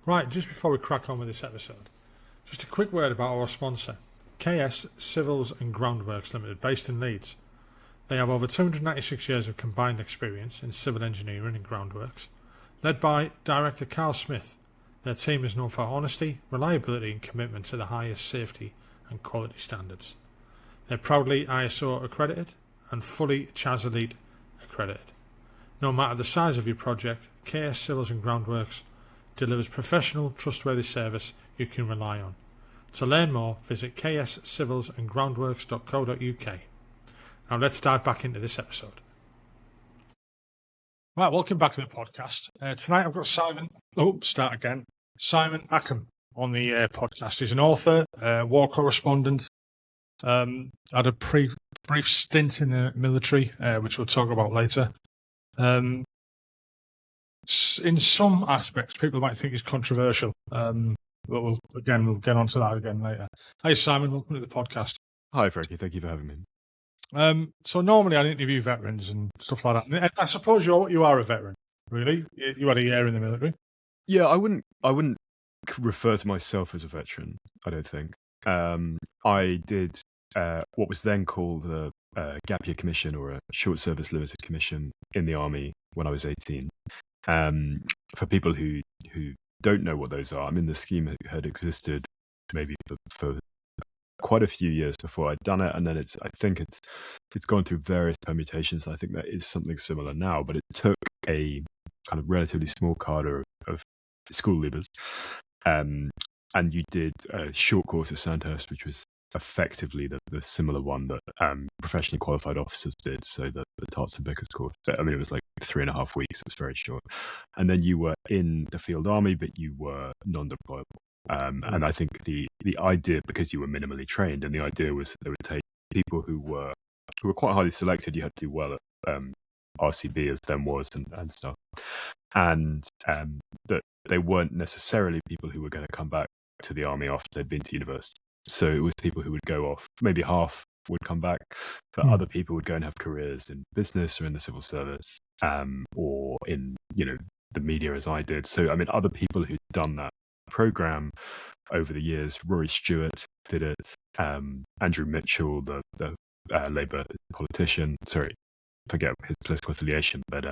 Right, just before we crack on with this episode, just a quick word about our sponsor, KS Civils and Groundworks Limited, based in Leeds. They have over 296 years of combined experience in civil engineering and groundworks. Led by Director Carl Smith, their team is known for honesty, reliability and commitment to the highest safety and quality standards. They're proudly ISO accredited and fully CHAS Elite accredited. No matter the size of your project, KS Civils and Groundworks delivers professional, trustworthy service you can rely on. To learn more, visit kscivilsandgroundworks.co.uk. Now let's dive back into this episode. Right, welcome back to the podcast. Tonight I've got Simon Ackham on the podcast. He's an author, war correspondent, had a brief stint in the military, which we'll talk about later. In some aspects, people might think he's controversial, but we'll get onto that again later. Hey, Simon, welcome to the podcast. Hi, Frankie. Thank you for having me. So normally I interview veterans and stuff like that. And I suppose you are a veteran, really. You had a year in the military. Yeah, I wouldn't refer to myself as a veteran. I don't think. I did what was then called a gap year commission or a short service limited commission in the army when I was 18. For people who don't know what those are, I mean, the scheme had existed maybe for quite a few years before I'd done it, and then I think it's gone through various permutations. I think that is something similar now, but it took a kind of relatively small cadre of school leavers, and you did a short course at Sandhurst, which was effectively the similar one that professionally qualified officers did, so the Tarts and Vickers course. I mean, it was like 3.5 weeks. It was very short, and then you were in the field army, but you were non-deployable. And I think the idea, because you were minimally trained, and the idea was that they would take people who were quite highly selected. You had to do well at RCB as then was and stuff, and that they weren't necessarily people who were going to come back to the army after they'd been to university. So it was people who would go off. Maybe half would come back, but other people would go and have careers in business or in the civil service, or in the media, as I did. So I mean, other people who'd done that program over the years. Rory Stewart did it. Andrew Mitchell, the Labour politician. Sorry, forget his political affiliation, but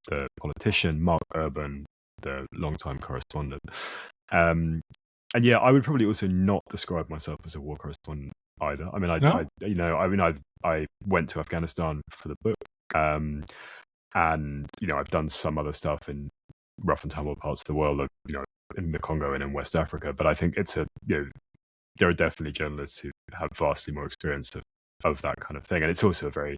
the politician. Mark Urban, the longtime correspondent. And yeah, I would probably also not describe myself as a war correspondent either. I mean, I went to Afghanistan for the book, and I've done some other stuff in rough and tumble parts of the world, in the Congo and in West Africa. But I think there are definitely journalists who have vastly more experience of that kind of thing, and it's also a very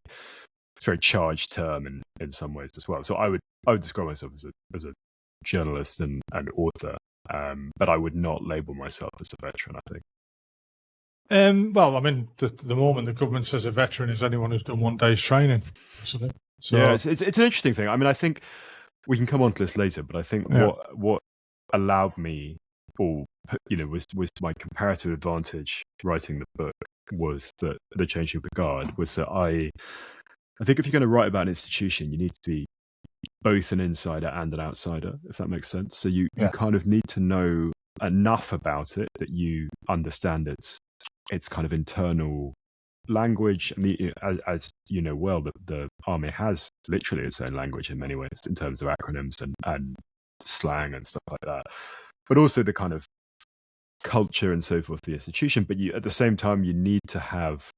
charged term in some ways as well. So I would describe myself as a journalist and author. But I would not label myself as a veteran, I think. Well, I mean, the moment the government says a veteran is anyone who's done 1 day's training. So yeah, it's an interesting thing. I mean, I think we can come on to this later, but I think what allowed me, or was my comparative advantage writing the book, was that the changing of the guard was that I think if you're going to write about an institution, you need to be both an insider and an outsider, if that makes sense. So you kind of need to know enough about it that you understand its kind of internal language. And as you know well, the army has literally its own language in many ways in terms of acronyms and slang and stuff like that, but also the kind of culture and so forth of the institution. But at the same time, you need to have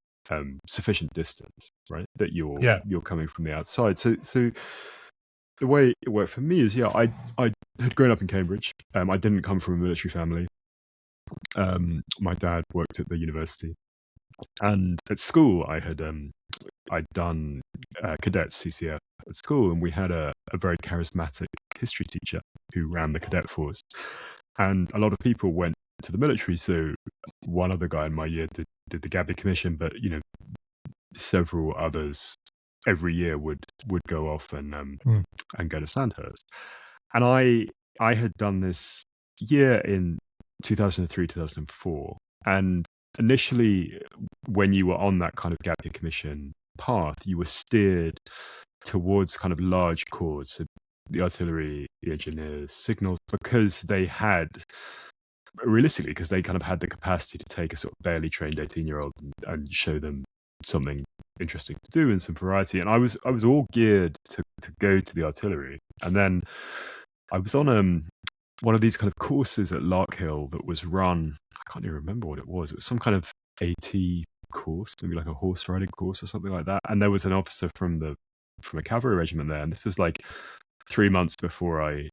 sufficient distance, right? That you're coming from the outside. So the way it worked for me is, I had grown up in Cambridge. I didn't come from a military family. My dad worked at the university, and at school I'd done cadets CCF at school, and we had a very charismatic history teacher who ran the cadet force, and a lot of people went to the military. So one other guy in my year did the Gabby Commission, but several others every year would go off and go to Sandhurst. And I had done this year in 2003, 2004. And initially, when you were on that kind of gap year commission path, you were steered towards kind of large corps, so the artillery, the engineers, signals, because they had, realistically, because they kind of had the capacity to take a sort of barely trained 18-year-old and show them something interesting to do and some variety. And I was all geared to go to the artillery. And then I was on one of these kind of courses at Larkhill that was run, I can't even remember what it was. It was some kind of AT course, maybe like a horse riding course or something like that. And there was an officer from a cavalry regiment there. And this was like 3 months before I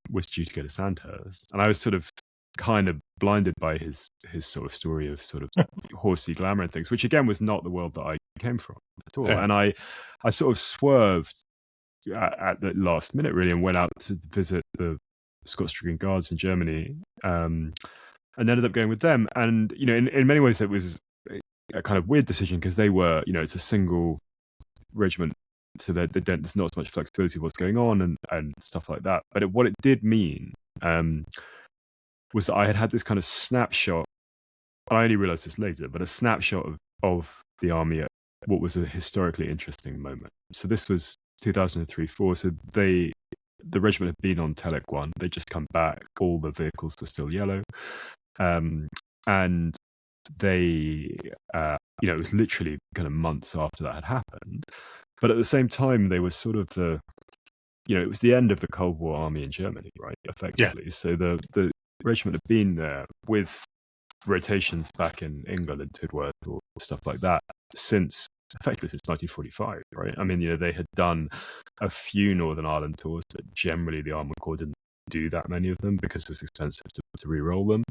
was due to go to Sandhurst. And I was sort of kind of blinded by his sort of story of sort of horsey glamour and things, which again was not the world that I came from at all. Yeah. And I sort of swerved at the last minute really and went out to visit the Scots Dragoon Guards in Germany, and ended up going with them. And in many ways it was a kind of weird decision because they were, it's a single regiment, so there's not as much flexibility of what's going on and stuff like that. But what it did mean was that I had this kind of snapshot. I only realized this later, but a snapshot of the army at what was a historically interesting moment. So this was 2003-4. So the regiment had been on Telek 1. They'd just come back. All the vehicles were still yellow. And they, it was literally kind of months after that had happened. But at the same time, they were sort of it was the end of the Cold War army in Germany, right? Effectively. Yeah. So the regiment had been there with rotations back in England and Tidworth or stuff like that effectively since 1945, right? I mean, they had done a few Northern Ireland tours, but generally the Armored Corps didn't do that many of them because it was expensive to re-roll them.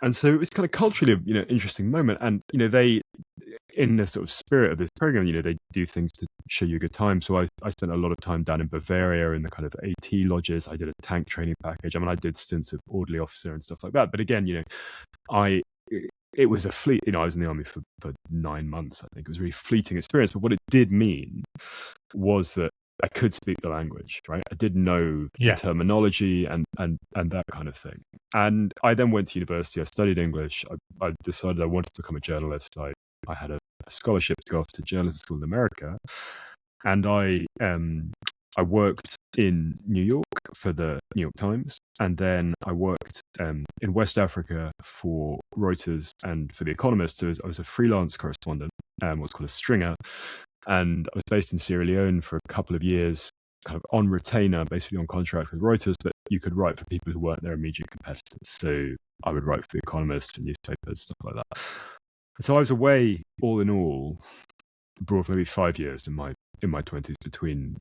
And so it was kind of culturally, interesting moment. And, they, in the sort of spirit of this program, they do things to show you a good time. So I spent a lot of time down in Bavaria in the kind of AT lodges. I did a tank training package. I mean, I did stints of orderly officer and stuff like that. But again, it was a fleet, I was in the army for 9 months, I think. It was a really fleeting experience. But what it did mean was that I could speak the language, right? I did know the terminology and that kind of thing. And I then went to university. I studied English. I decided I wanted to become a journalist. I had a scholarship to go off to journalism school in America. And I worked in New York for the New York Times. And then I worked in West Africa for Reuters and for The Economist. So I was a freelance correspondent, what's called a stringer. And I was based in Sierra Leone for a couple of years, kind of on retainer, basically on contract with Reuters, but you could write for people who weren't their immediate competitors. So I would write for The Economist, for newspapers, stuff like that. And so I was away, all in all, abroad for maybe 5 years in my 20s, between,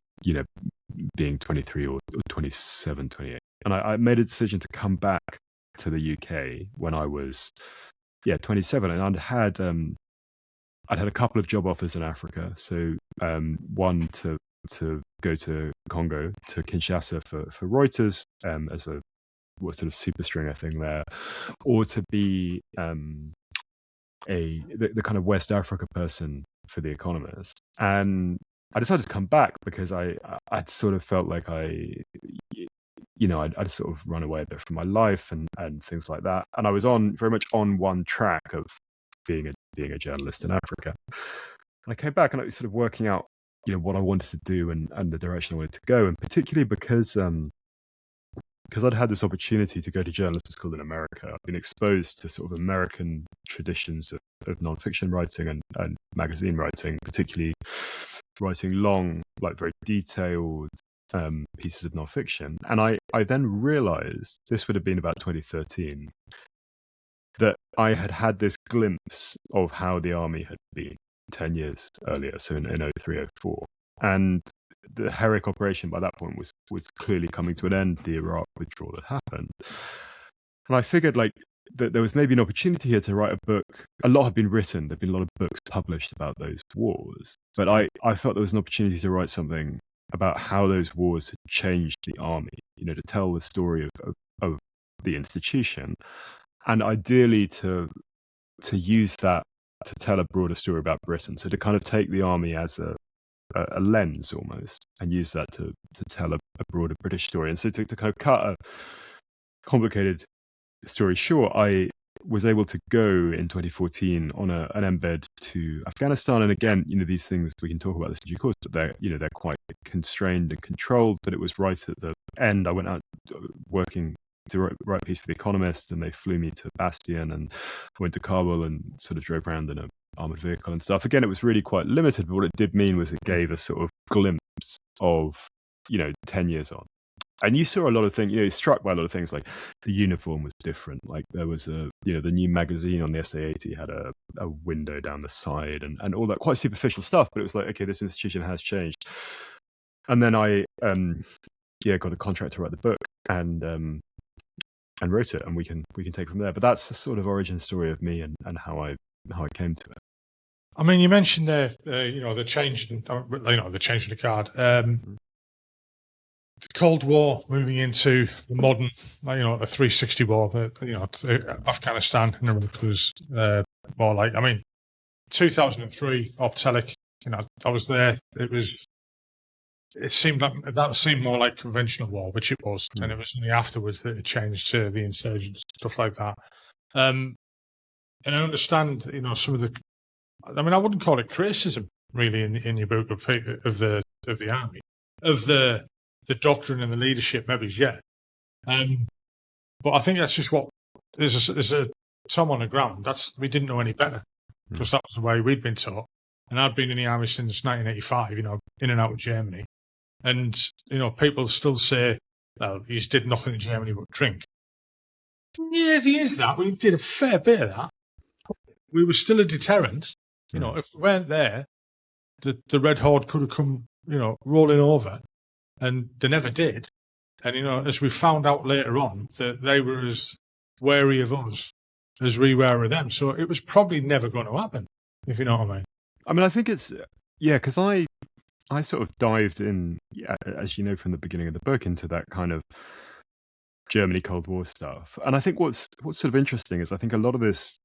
being 23 or 27, 28. And I made a decision to come back to the UK when I was, 27. And I'd had a couple of job offers in Africa. So one to go to Congo, to Kinshasa for Reuters as a sort of super stringer thing there, or to be the kind of West Africa person for The Economist. And I decided to come back because I'd sort of felt like I'd sort of run away a bit from my life and things like that. And I was very much on one track of being a journalist in Africa. And I came back and I was sort of working out, what I wanted to do and the direction I wanted to go. And particularly because I'd had this opportunity to go to journalism school in America, I've been exposed to sort of American traditions of nonfiction writing and magazine writing, particularly writing long, like very detailed pieces of nonfiction. And I then realized, this would have been about 2013, that I had this glimpse of how the army had been 10 years earlier, so in 03, 04. And the Herrick operation by that point was clearly coming to an end. The Iraq withdrawal had happened. And I figured that there was maybe an opportunity here to write a book. A lot had been written. There'd been a lot of books published about those wars. But I felt there was an opportunity to write something about how those wars had changed the army, to tell the story of the institution. And ideally to use that to tell a broader story about Britain. So to kind of take the army as a lens almost and use that to tell a broader British story. And so to kind of cut a complicated story short, I was able to go in 2014 on an embed to Afghanistan. And again, these things we can talk about this in due course, but they're quite constrained and controlled. But it was right at the end. I went out working to write a piece for The Economist, and they flew me to Bastion and went to Kabul and sort of drove around in an armored vehicle and stuff. Again, it was really quite limited, but what it did mean was it gave a sort of glimpse of 10 years on. And you saw a lot of things, struck by a lot of things, like the uniform was different. Like there was the new magazine on the SA-80 had a window down the side and all that quite superficial stuff. But it was like, okay, this institution has changed. And then I, got a contract to write the book and wrote it, and we can take it from there. But that's the sort of origin story of me and how I came to it. I mean, you mentioned the change in the card. The Cold War moving into the modern, the 360 war, Afghanistan and Iraq was more like, 2003, Optelic, I was there. It seemed more like conventional war, which it was. And it was only afterwards that it changed to the insurgents, stuff like that. And I understand, some of the, I wouldn't call it criticism really in your book of the army, of the doctrine and the leadership, maybe, yeah. But I think that's just what there's a Tom on the ground. We didn't know any better because that was the way we'd been taught. And I'd been in the army since 1985, in and out of Germany. And people still say, "Well, you just did nothing in Germany but drink." Yeah, there is that. We did a fair bit of that. We were still a deterrent. If we weren't there, the Red Horde could have come, rolling over. And they never did. And, as we found out later on, that they were as wary of us as we were of them. So it was probably never going to happen, if you know what I mean. I think it's, because I sort of dived in, as you know, from the beginning of the book into that kind of Germany Cold War stuff. And I think what's sort of interesting is I think a lot of this,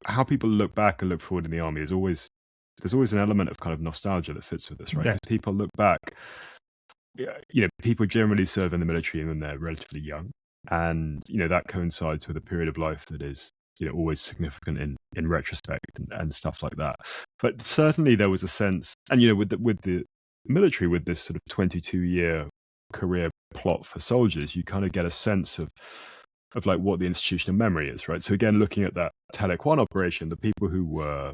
how people look back and look forward in the army there's always an element of kind of nostalgia that fits with this, right? Yeah. People look back, people generally serve in the military when they're relatively young. And, that coincides with a period of life that is, always significant in retrospect and stuff like that. But certainly there was a sense, and, with the military, with this sort of 22-year career plot for soldiers, you kind of get a sense of like what the institutional memory is, right? So again, looking at that Telek 1 operation, the people who were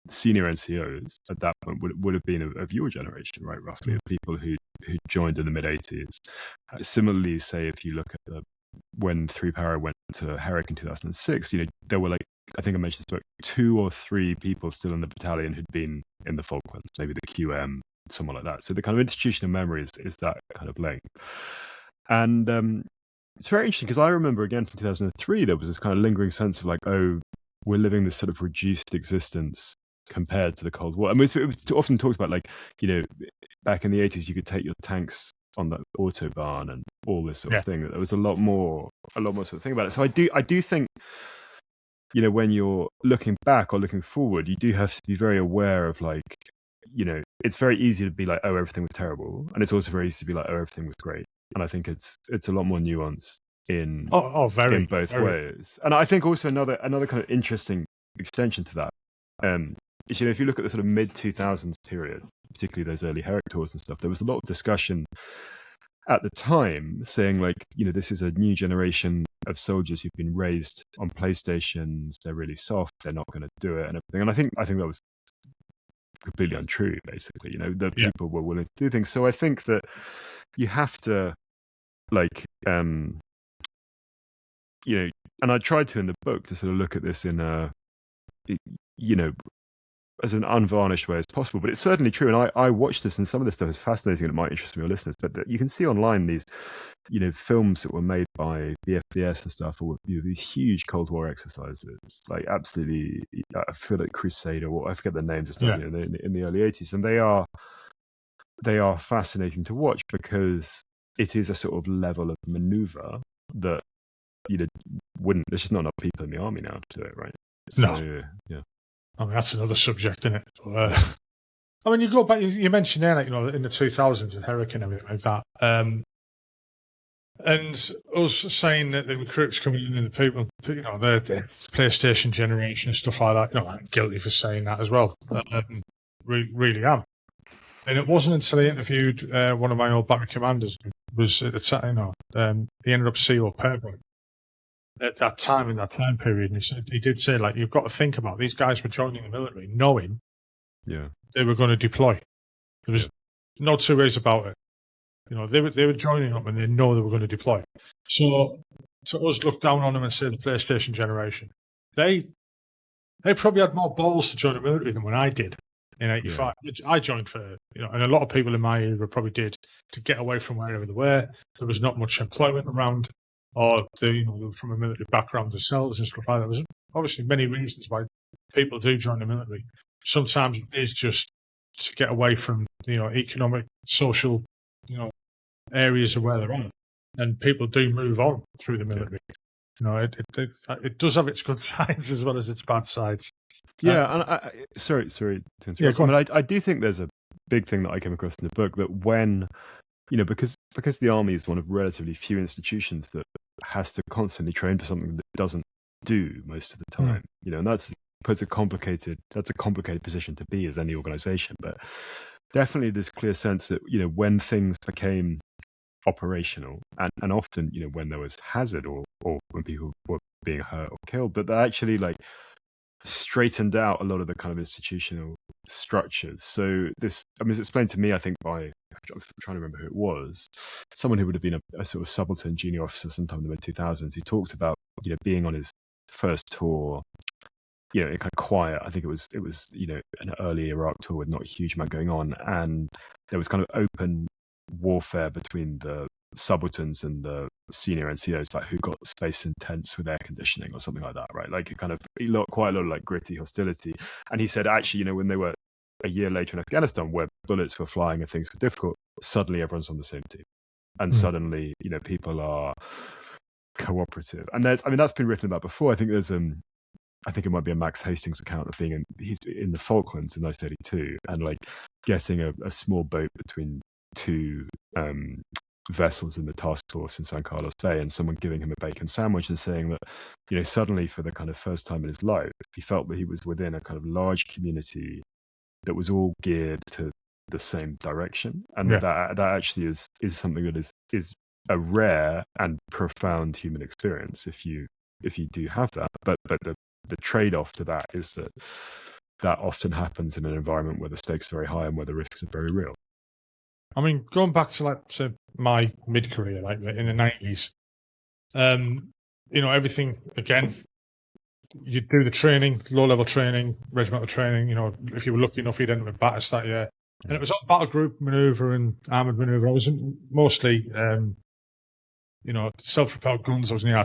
senior NCOs at that point would have been of your generation, right? Roughly, of people who joined in the mid 80s. Similarly, say if you look at when 3 Para went to Herrick in 2006, there were like, I think I mentioned this book, 2 or 3 people still in the battalion who'd been in the Falklands, maybe the QM, someone like that. So the kind of institutional memory is that kind of length. And it's very interesting because I remember again from 2003, there was this kind of lingering sense of like, oh, we're living this sort of reduced existence compared to the Cold War. It was often talked about, like, back in the 80s, you could take your tanks on the Autobahn and all this sort of thing. There was a lot more sort of thing about it. So I do think, when you're looking back or looking forward, you do have to be very aware of, like, it's very easy to be like, oh, everything was terrible. And it's also very easy to be like, oh, everything was great. And I think it's a lot more nuanced in both ways. And I think also another kind of interesting extension to that, is, if you look at the sort of mid-2000s period, particularly those early Herrick tours and stuff, there was a lot of discussion at the time saying, like, this is a new generation of soldiers who've been raised on PlayStations, they're really soft, they're not going to do it and everything. And I think that was completely untrue, basically. That people were willing to do things. So I think that you have to, like, and I tried to in the book to sort of look at this in a, as an unvarnished way as possible, but it's certainly true. And I watched this, and some of this stuff is fascinating and it might interest your listeners, but you can see online these, films that were made by the FDS and stuff, or these huge Cold War exercises, like absolutely, I feel like Crusader, or I forget the names and stuff, in the early 80s. And they are fascinating to watch because it is a sort of level of maneuver that, there's just not enough people in the army now to do it, right? So, yeah. That's another subject, isn't it? You go back, you mentioned there, like, in the 2000s with Herrick and everything like that. And us saying that the recruits coming in and the people, the PlayStation generation and stuff like that, I'm guilty for saying that as well. Really am. And it wasn't until I interviewed one of my old battery commanders, who was at the time, he ended up CO Purple at that time, in that time period. And he did say, like, you've got to think about these guys were joining the military knowing they were going to deploy. There was no two ways about it. They were joining up and they know they were going to deploy. So to us look down on them and say the PlayStation generation, they probably had more balls to join the military than when I did in '85. Yeah. I joined for, and a lot of people in my era probably did, to get away from wherever they were. There was not much employment around, or they were from a military background themselves and stuff like that. There was obviously many reasons why people do join the military. Sometimes it is just to get away from, economic, social, areas of where they're on, and people do move on through the military. It does have its good sides as well as its bad sides. Yeah, and sorry to interrupt. But I do think there's a big thing that I came across in the book, that when, because the army is one of relatively few institutions that has to constantly train for something that it doesn't do most of the time, and that's a complicated position to be as any organization. But definitely this clear sense that, when things became operational, and often, when there was hazard or when people were being hurt or killed, but that actually straightened out a lot of the kind of institutional structures. So this, it's explained to me, I think, by, I'm trying to remember who it was, someone who would have been a sort of subaltern junior officer sometime in the mid-2000s, who talks about, being on his first tour, kind of quiet. I think it was an early Iraq tour with not a huge amount going on, and there was kind of open warfare between the subalterns and the senior NCOs, like who got space in tents with air conditioning or something like that, right? Like quite a lot of gritty hostility. And he said, actually, when they were a year later in Afghanistan, where bullets were flying and things were difficult, suddenly everyone's on the same team, and suddenly people are cooperative. And that's been written about before. I think there's I think it might be a Max Hastings account of he's in the Falklands in 1982 and getting a small boat between two vessels in the task force in San Carlos Bay, and someone giving him a bacon sandwich and saying that, suddenly for the kind of first time in his life, he felt that he was within a kind of large community that was all geared to the same direction, and that actually is something that is a rare and profound human experience if you do have that. But the trade-off to that is that often happens in an environment where the stakes are very high and where the risks are very real. I mean, going back to my mid-career, in the 90s, everything, again, you'd do the training, low-level training, regimental training. If you were lucky enough, you'd end up with batters that year. And it was all battle group manoeuvre and armoured manoeuvre. I was mostly, self-propelled guns. I was in the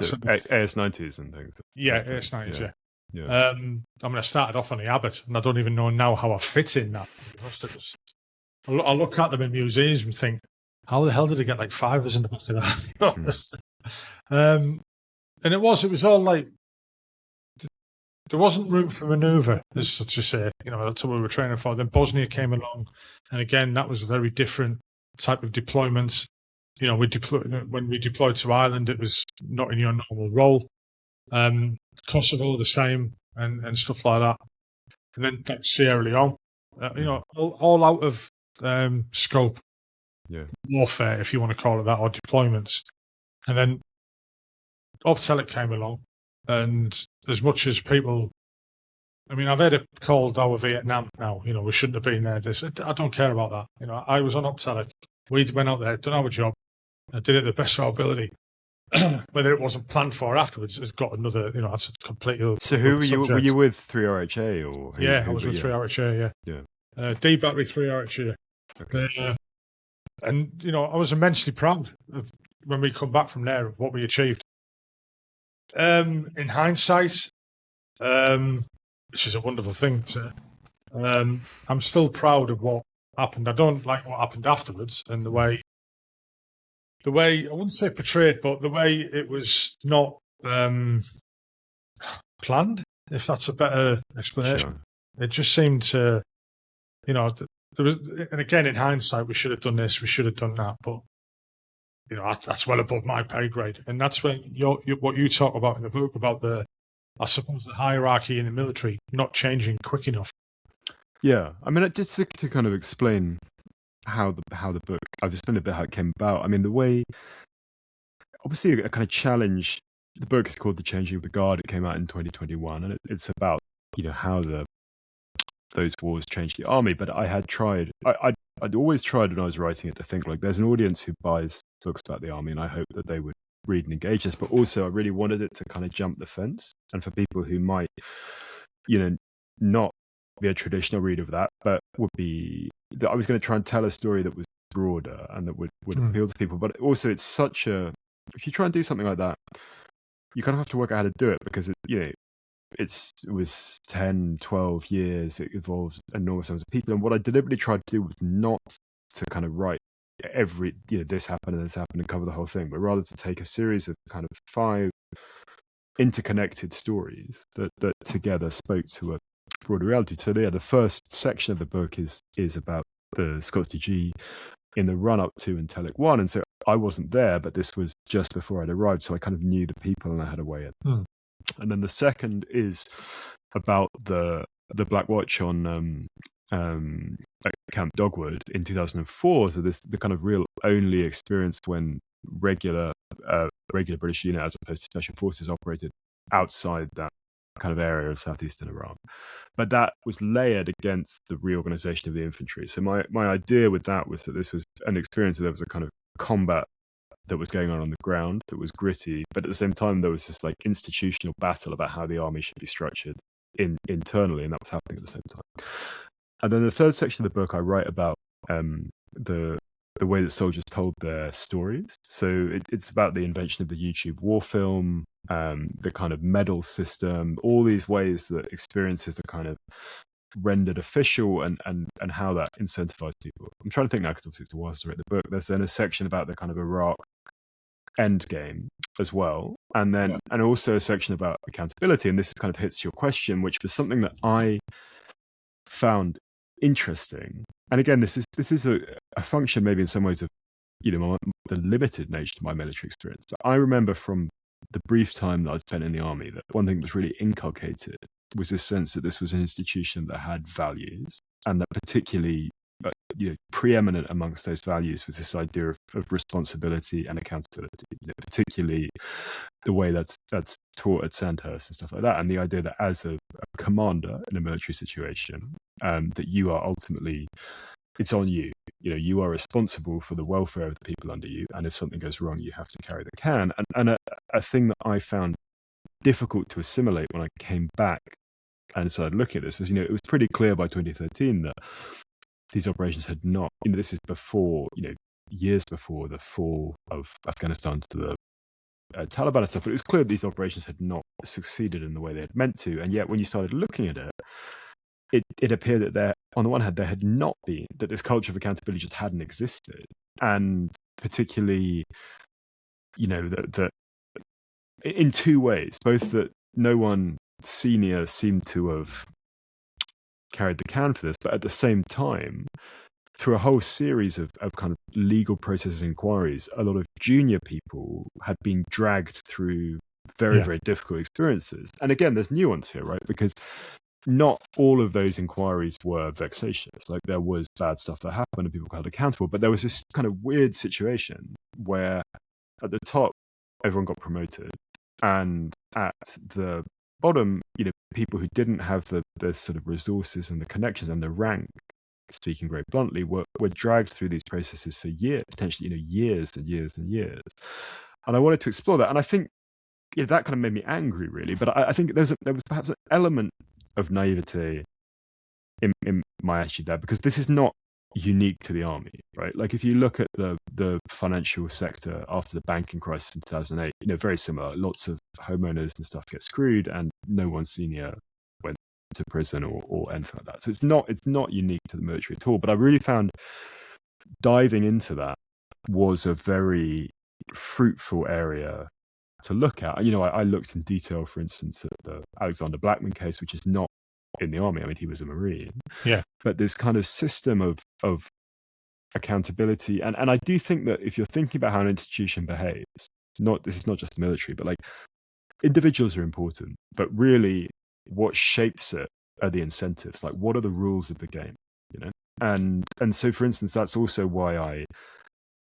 AS-90s and things. Yeah, AS-90s, yeah. I started off on the Abbott, and I don't even know now how I fit in that. I look at them in museums and think, how the hell did they get fivers in the back of that? And it was all there wasn't room for manoeuvre, as such to say. That's what we were training for. Then Bosnia came along, and again, that was a very different type of deployment. When we deployed to Ireland, it was not in your normal role. Kosovo, the same, and stuff like that. And then Sierra Leone, all out of scope, warfare, if you want to call it that, or deployments. And then Optelic came along, and as much as people, I've heard it called our Vietnam now, we shouldn't have been there. I don't care about that. I was on Optelic. We went out there, done our job, and did it to the best of our ability. Whether it wasn't planned for afterwards has got another, that's a completely. So who were you with 3RHA or? I was with 3RHA, yeah. D Battery 3RHA. Okay. And I was immensely proud of when we come back from there of what we achieved. In hindsight, which is a wonderful thing, I'm still proud of what happened. I don't like what happened afterwards, and the way I wouldn't say portrayed, but the way it was not planned, if that's a better explanation. Sure. It just seemed to, there was, and again, in hindsight, we should have done this, we should have done that, but that's well above my pay grade. And that's when what you talk about in the book about I suppose, the hierarchy in the military not changing quick enough. Yeah, I mean, just to kind of explain how the book, I've explained a bit how it came about. I mean, the way, obviously, a kind of challenge. The book is called The Changing of the Guard. It came out in 2021, and it's about how those wars changed the army. But I had tried, I'd always tried when I was writing it to think like there's an audience who buys books about the army, and I hope that they would read and engage us. But also, I really wanted it to kind of jump the fence, and for people who might, not be a traditional reader of that, but would be that I was going to try and tell a story that was broader and that would appeal to people. But also, it's such a, if you try and do something like that, you kind of have to work out how to do it, because it was 10, 12 years. It involved enormous amounts of people. And what I deliberately tried to do was not to kind of write every, this happened and this happened and cover the whole thing, but rather to take a series of kind of 5 interconnected stories that together spoke to a broader reality. So the first section of the book is about the Scots DG in the run up to Intellic 1. And so I wasn't there, but this was just before I'd arrived. So I kind of knew the people and I had a way in. And then the second is about the Black Watch on Camp Dogwood in 2004. So the kind of real only experience when regular British unit as opposed to special forces operated outside that kind of area of southeastern Iran. But that was layered against the reorganization of the infantry. So my idea with that was that this was an experience, there was a kind of combat that was going on the ground that was gritty, but at the same time there was this like institutional battle about how the army should be structured internally, and that was happening at the same time. And then the third section of the book, I write about the way that soldiers told their stories. So it's about the invention of the YouTube war film, the kind of medal system, all these ways that experiences are kind of rendered official, and how that incentivized people. I'm trying to think now, because obviously it's a while since I read the book. There's then a section about the kind of Iraq end game as well, and then and also a section about accountability. And this kind of hits your question, which was something that I found interesting. And again, this is a function maybe in some ways of the limited nature of my military experience. So I remember from the brief time that I'd spent in the army that one thing that was really inculcated was this sense that this was an institution that had values, and that particularly preeminent amongst those values was this idea of responsibility and accountability, particularly the way that's taught at Sandhurst and stuff like that, and the idea that as a commander in a military situation, that you are ultimately, it's on you. You are responsible for the welfare of the people under you, and if something goes wrong, you have to carry the can. And a thing that I found difficult to assimilate when I came back and started looking at this was, it was pretty clear by 2013 that these operations had not, this is before, years before the fall of Afghanistan to the Taliban and stuff, but it was clear that these operations had not succeeded in the way they had meant to. And yet when you started looking at it, it appeared that there, on the one hand, there had not been, that this culture of accountability just hadn't existed. And particularly, that in 2 ways, both that no one senior seemed to have carried the can for this, but at the same time, through a whole series of kind of legal processes and inquiries, a lot of junior people had been dragged through very, very difficult experiences. And again, there's nuance here, right? Because not all of those inquiries were vexatious. Like, there was bad stuff that happened and people got held accountable, but there was this kind of weird situation where at the top, everyone got promoted, and at the bottom, people who didn't have the sort of resources and the connections and the rank, speaking very bluntly, were dragged through these processes for years, potentially, years and years and years. And I wanted to explore that. And I think that kind of made me angry, really. But I think there was perhaps an element of naivete in my attitude there, because this is not unique to the army, right? Like, if you look at the financial sector after the banking crisis in 2008, very similar. Lots of homeowners and stuff get screwed, and no one senior went to prison or anything like that. So it's not unique to the military at all. But I really found diving into that was a very fruitful area to look at. I looked in detail, for instance, at the Alexander Blackman case, which is not in the army. I mean, he was a Marine. Yeah. But this kind of system of accountability. And I do think that if you're thinking about how an institution behaves, this is not just the military, but like individuals are important, but really what shapes it are the incentives. Like, what are the rules of the game, you know? And so, for instance, that's also why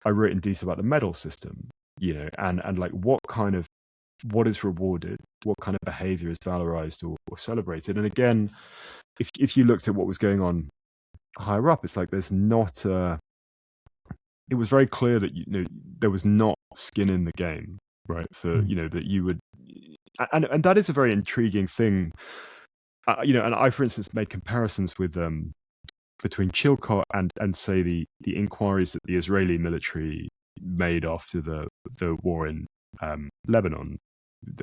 I wrote in detail about the medal system, you know, and like what is rewarded, what kind of behavior is valorized or celebrated. And again, if you looked at what was going on higher up, it's like there's not it was very clear that, you know, there was not skin in the game, right? For, you know, that you would, and that is a very intriguing thing. You know, and I, for instance, made comparisons with between Chilcot and say the inquiries that the Israeli military made after the war in Lebanon.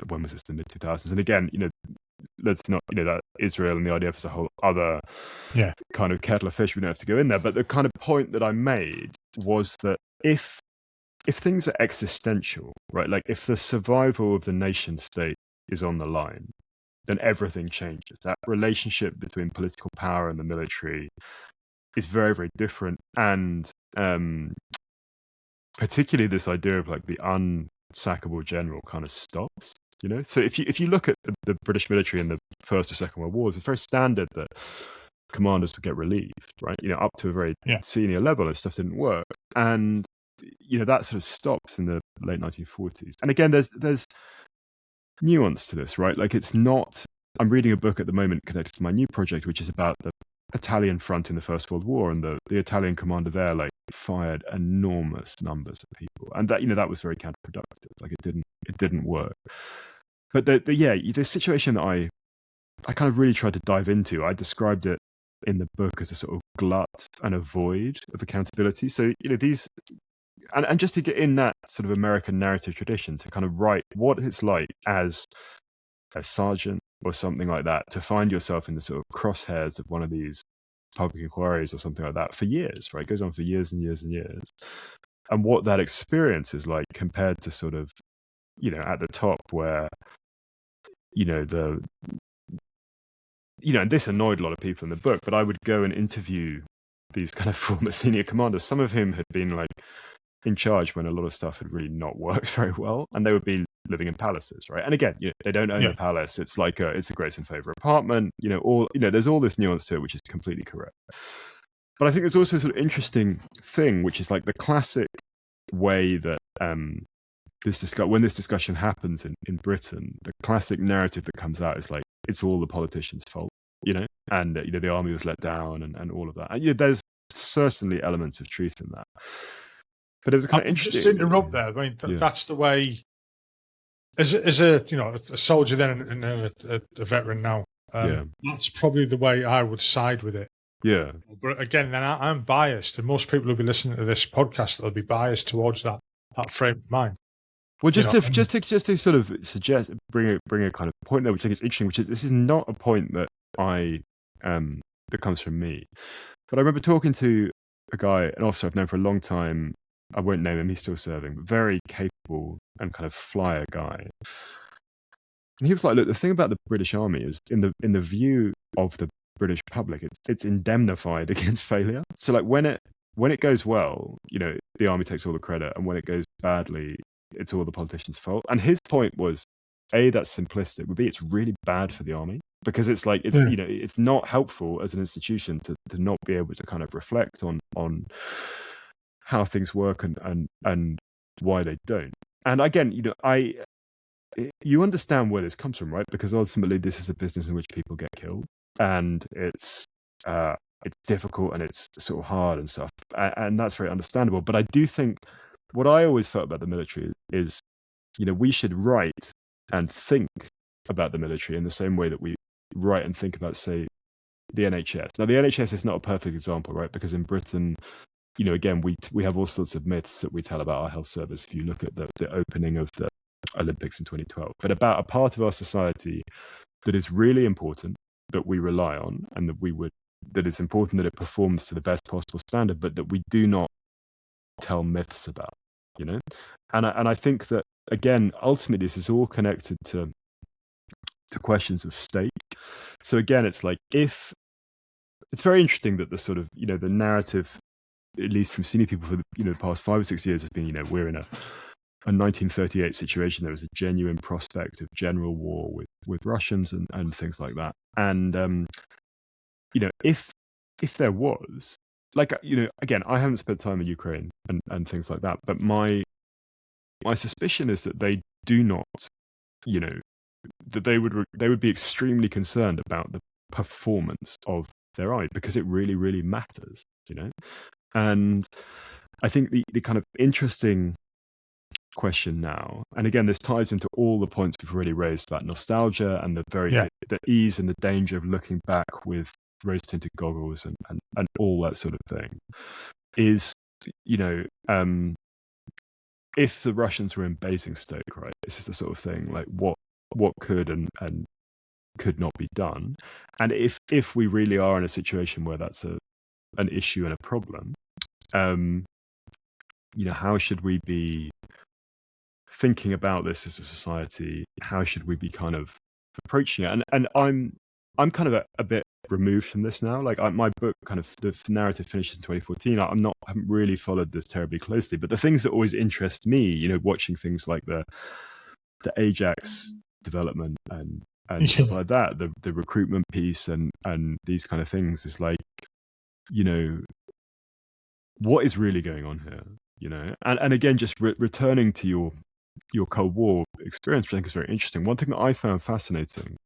When was this? The mid 2000s. And again, you know, let's not, you know, that Israel and the IDF is a whole other kind of kettle of fish. We don't have to go in there. But the kind of point that I made was that if things are existential, right, like if the survival of the nation state is on the line, then everything changes. That relationship between political power and the military is very, very different. And particularly this idea of like the unsackable general kind of stops, you know? So if you look at the British military in the First or Second World Wars, it's very standard that commanders would get relieved, right? You know, up to a very senior level if stuff didn't work. And, you know, that sort of stops in the late 1940s. And again, there's nuance to this, right? Like, it's not, I'm reading a book at the moment connected to my new project, which is about the Italian front in the First World War, and the Italian commander there like fired enormous numbers of people, and that, you know, that was very counterproductive. Like, it didn't work. But the situation that I kind of really tried to dive into, I described it in the book as a sort of glut and a void of accountability. So, you know, these, and just to get in that sort of American narrative tradition, to kind of write what it's like as a sergeant or something like that, to find yourself in the sort of crosshairs of one of these public inquiries or something like that for years, right? It goes on for years and years and years. And what that experience is like compared to sort of, you know, at the top where, you know, and this annoyed a lot of people in the book, but I would go and interview these kind of former senior commanders, some of whom had been like in charge when a lot of stuff had really not worked very well, and they would be living in palaces, right? And again, you know, they don't own a palace. It's like it's a grace and favor apartment, you know, there's all this nuance to it, which is completely correct. But I think there's also a sort of interesting thing, which is like the classic way that when this discussion happens in Britain, the classic narrative that comes out is like, it's all the politicians' fault, you know, and you know, the army was let down and all of that. And you know, there's certainly elements of truth in that. But it was kind of interesting. Just to interrupt there. I mean, that's the way. As a you know, a soldier then and a veteran now. That's probably the way I would side with it. Yeah. But again, then I'm biased, and most people who'll be listening to this podcast will be biased towards that frame of mind. Well, just to sort of suggest, bring a kind of point there, which I think is interesting, which is this is not a point that that comes from me, but I remember talking to a guy, an officer I've known for a long time. I won't name him; he's still serving, but very capable and kind of flyer guy. And he was like, "Look, the thing about the British Army is, in the view of the British public, it's indemnified against failure. So, like when it goes well, you know, the army takes all the credit, and when it goes badly, it's all the politicians' fault." And his point was, A, that's simplistic, but B, it's really bad for the army, because it's like, it's you know, it's not helpful as an institution to not be able to kind of reflect on how things work and why they don't. And again, you know, you understand where this comes from, right? Because ultimately this is a business in which people get killed, and it's difficult and it's sort of hard and stuff, and that's very understandable. But I do think what I always felt about the military is, you know, we should write and think about the military in the same way that we write and think about, say, the NHS. Now, the NHS is not a perfect example, right? Because in Britain, you know, again, we have all sorts of myths that we tell about our health service. If you look at the opening of the Olympics in 2012, but about a part of our society that is really important, that we rely on, and that it's important that it performs to the best possible standard, but that we do not tell myths about, you know. And I think that, again, ultimately this is all connected to questions of stake. So again, it's like, if it's very interesting that the sort of, you know, the narrative at least from senior people for the past 5 or 6 years, has been, we're in a 1938 situation. There was a genuine prospect of general war with Russians and things like that. And if there was, like, again, I haven't spent time in Ukraine and things like that, but my suspicion is that they do not, that they would be extremely concerned about the performance of their eye, because it really, really matters, And I think the kind of interesting question now, and again, this ties into all the points we've already raised about nostalgia and the ease and the danger of looking back with rose-tinted goggles and all that sort of thing, is, if the Russians were in Basingstoke, right, this is the sort of thing, like what could and could not be done. And if we really are in a situation where that's an issue and a problem, how should we be thinking about this as a society? How should we be kind of approaching it? And I'm kind of a bit removed from this now. Like, my book, kind of the narrative finishes in 2014. I haven't really followed this terribly closely, but the things that always interest me, watching things like the Ajax development and stuff like that, the recruitment piece and these kind of things, is like, what is really going on here? And again, just returning to your Cold War experience, which I think is very interesting. One thing that I found fascinating,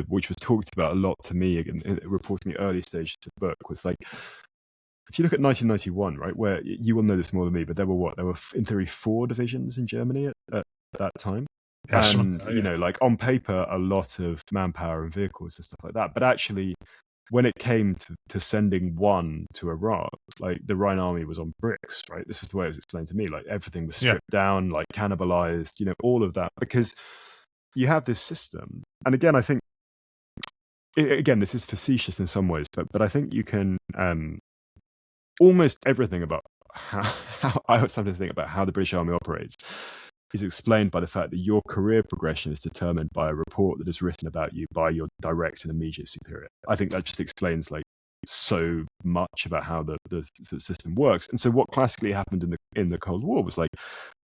which was talked about a lot to me in reporting the early stages of the book, was like, if you look at 1991, right, where you will know this more than me, but there were in theory 4 divisions in Germany at that time. And, like, on paper, a lot of manpower and vehicles and stuff like that. But actually, when it came to sending one to Iraq, like, the Rhine Army was on bricks, right? This was the way it was explained to me. Like, everything was stripped down, like, cannibalized, all of that, because you have this system. And again, I think, again, this is facetious in some ways, but I think you can almost everything about how I have something to think about how the British Army operates is explained by the fact that your career progression is determined by a report that is written about you by your direct and immediate superior. I think that just explains, like, so much about how the system works. And so what classically happened in the Cold War was, like,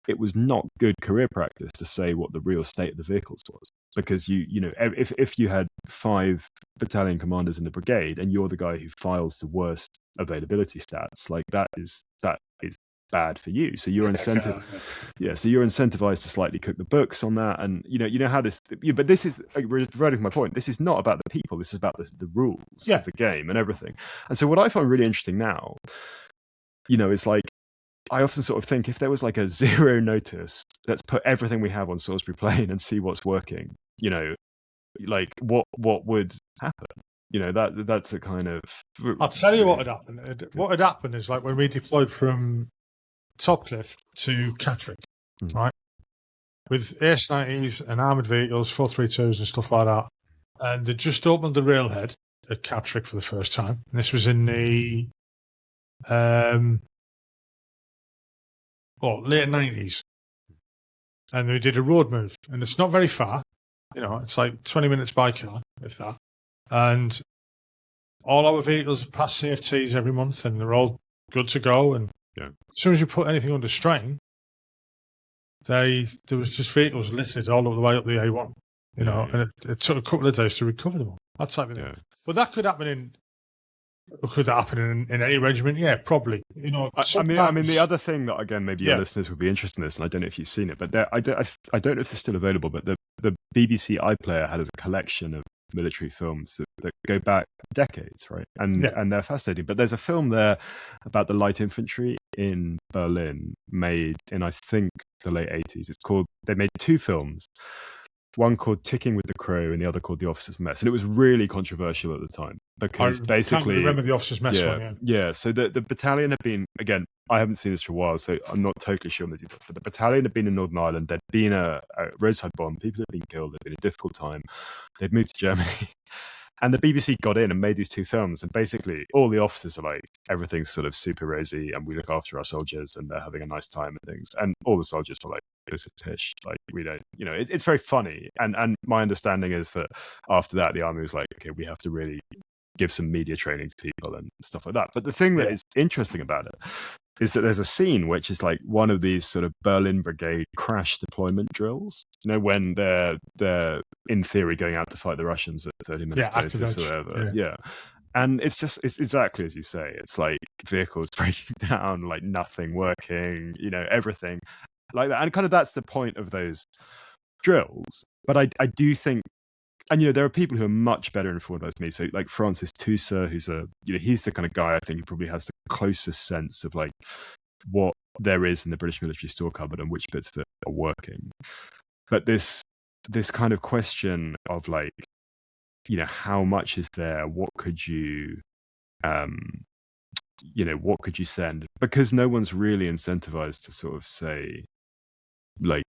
it was not good career practice to say what the real state of the vehicles was, because if you had 5 battalion commanders in the brigade and you're the guy who files the worst availability stats, like, that is bad for you. So you're so you're incentivized to slightly cook the books on that. And how this, but this is, like, reverting to my point, this is not about the people, this is about the rules of the game and everything. And so what I find really interesting now, is, like, I often sort of think, if there was like a zero notice, let's put everything we have on Salisbury Plain and see what's working, like, what would happen? That's a kind of... I'll tell you what had happened. What had happened is, like, when we deployed from Topcliffe to Catterick, right, with AS-90s and armoured vehicles, 432s and stuff like that, and they just opened the railhead at Catterick for the first time. And this was in the late 90s. And we did a road move, and it's not very far. It's like 20 minutes by car, if that. And all our vehicles pass CFTs every month, and they're all good to go. And as soon as you put anything under strain, there was just vehicles littered all the way up the A1. And it took a couple of days to recover them all. That type of thing. Yeah. But that could happen in any regiment? Yeah, probably. I mean, the other thing that, again, maybe your listeners would be interested in this, and I don't know if you've seen it, but I don't know if it's still available, but the BBC iPlayer had a collection of military films that go back decades, right? And they're fascinating. But there's a film there about the light infantry in Berlin, made in, I think, the late 80s. They made 2 films. One called Ticking with the Crow and the other called The Officer's Mess. And it was really controversial at the time, because basically... I remember The Officer's Mess one, Yeah, so the battalion had been, again, I haven't seen this for a while, so I'm not totally sure on the details, but the battalion had been in Northern Ireland. There'd been a roadside bomb. People had been killed. There'd been a difficult time. They'd moved to Germany. And the BBC got in and made these 2 films. And basically, all the officers are like, everything's sort of super rosy, and we look after our soldiers, and they're having a nice time and things. And all the soldiers were like, this is tish. Like, we don't, it's very funny. And my understanding is that after that, the army was like, okay, we have to really give some media training to people and stuff like that. But the thing that is interesting about it is that there's a scene which is like one of these sort of Berlin Brigade crash deployment drills. When they're in theory going out to fight the Russians at 30 minutes notice or whatever. Yeah. And it's exactly as you say. It's like vehicles breaking down, like nothing working, everything like that. And kind of that's the point of those drills. But I do think, and there are people who are much better informed than me. So like Francis Toussaint, who's he's the kind of guy I think who probably has the closest sense of like what there is in the British military store cupboard and which bits of it are working. But this kind of question of like, how much is there? What could you, what could you send? Because no one's really incentivized to sort of say, like,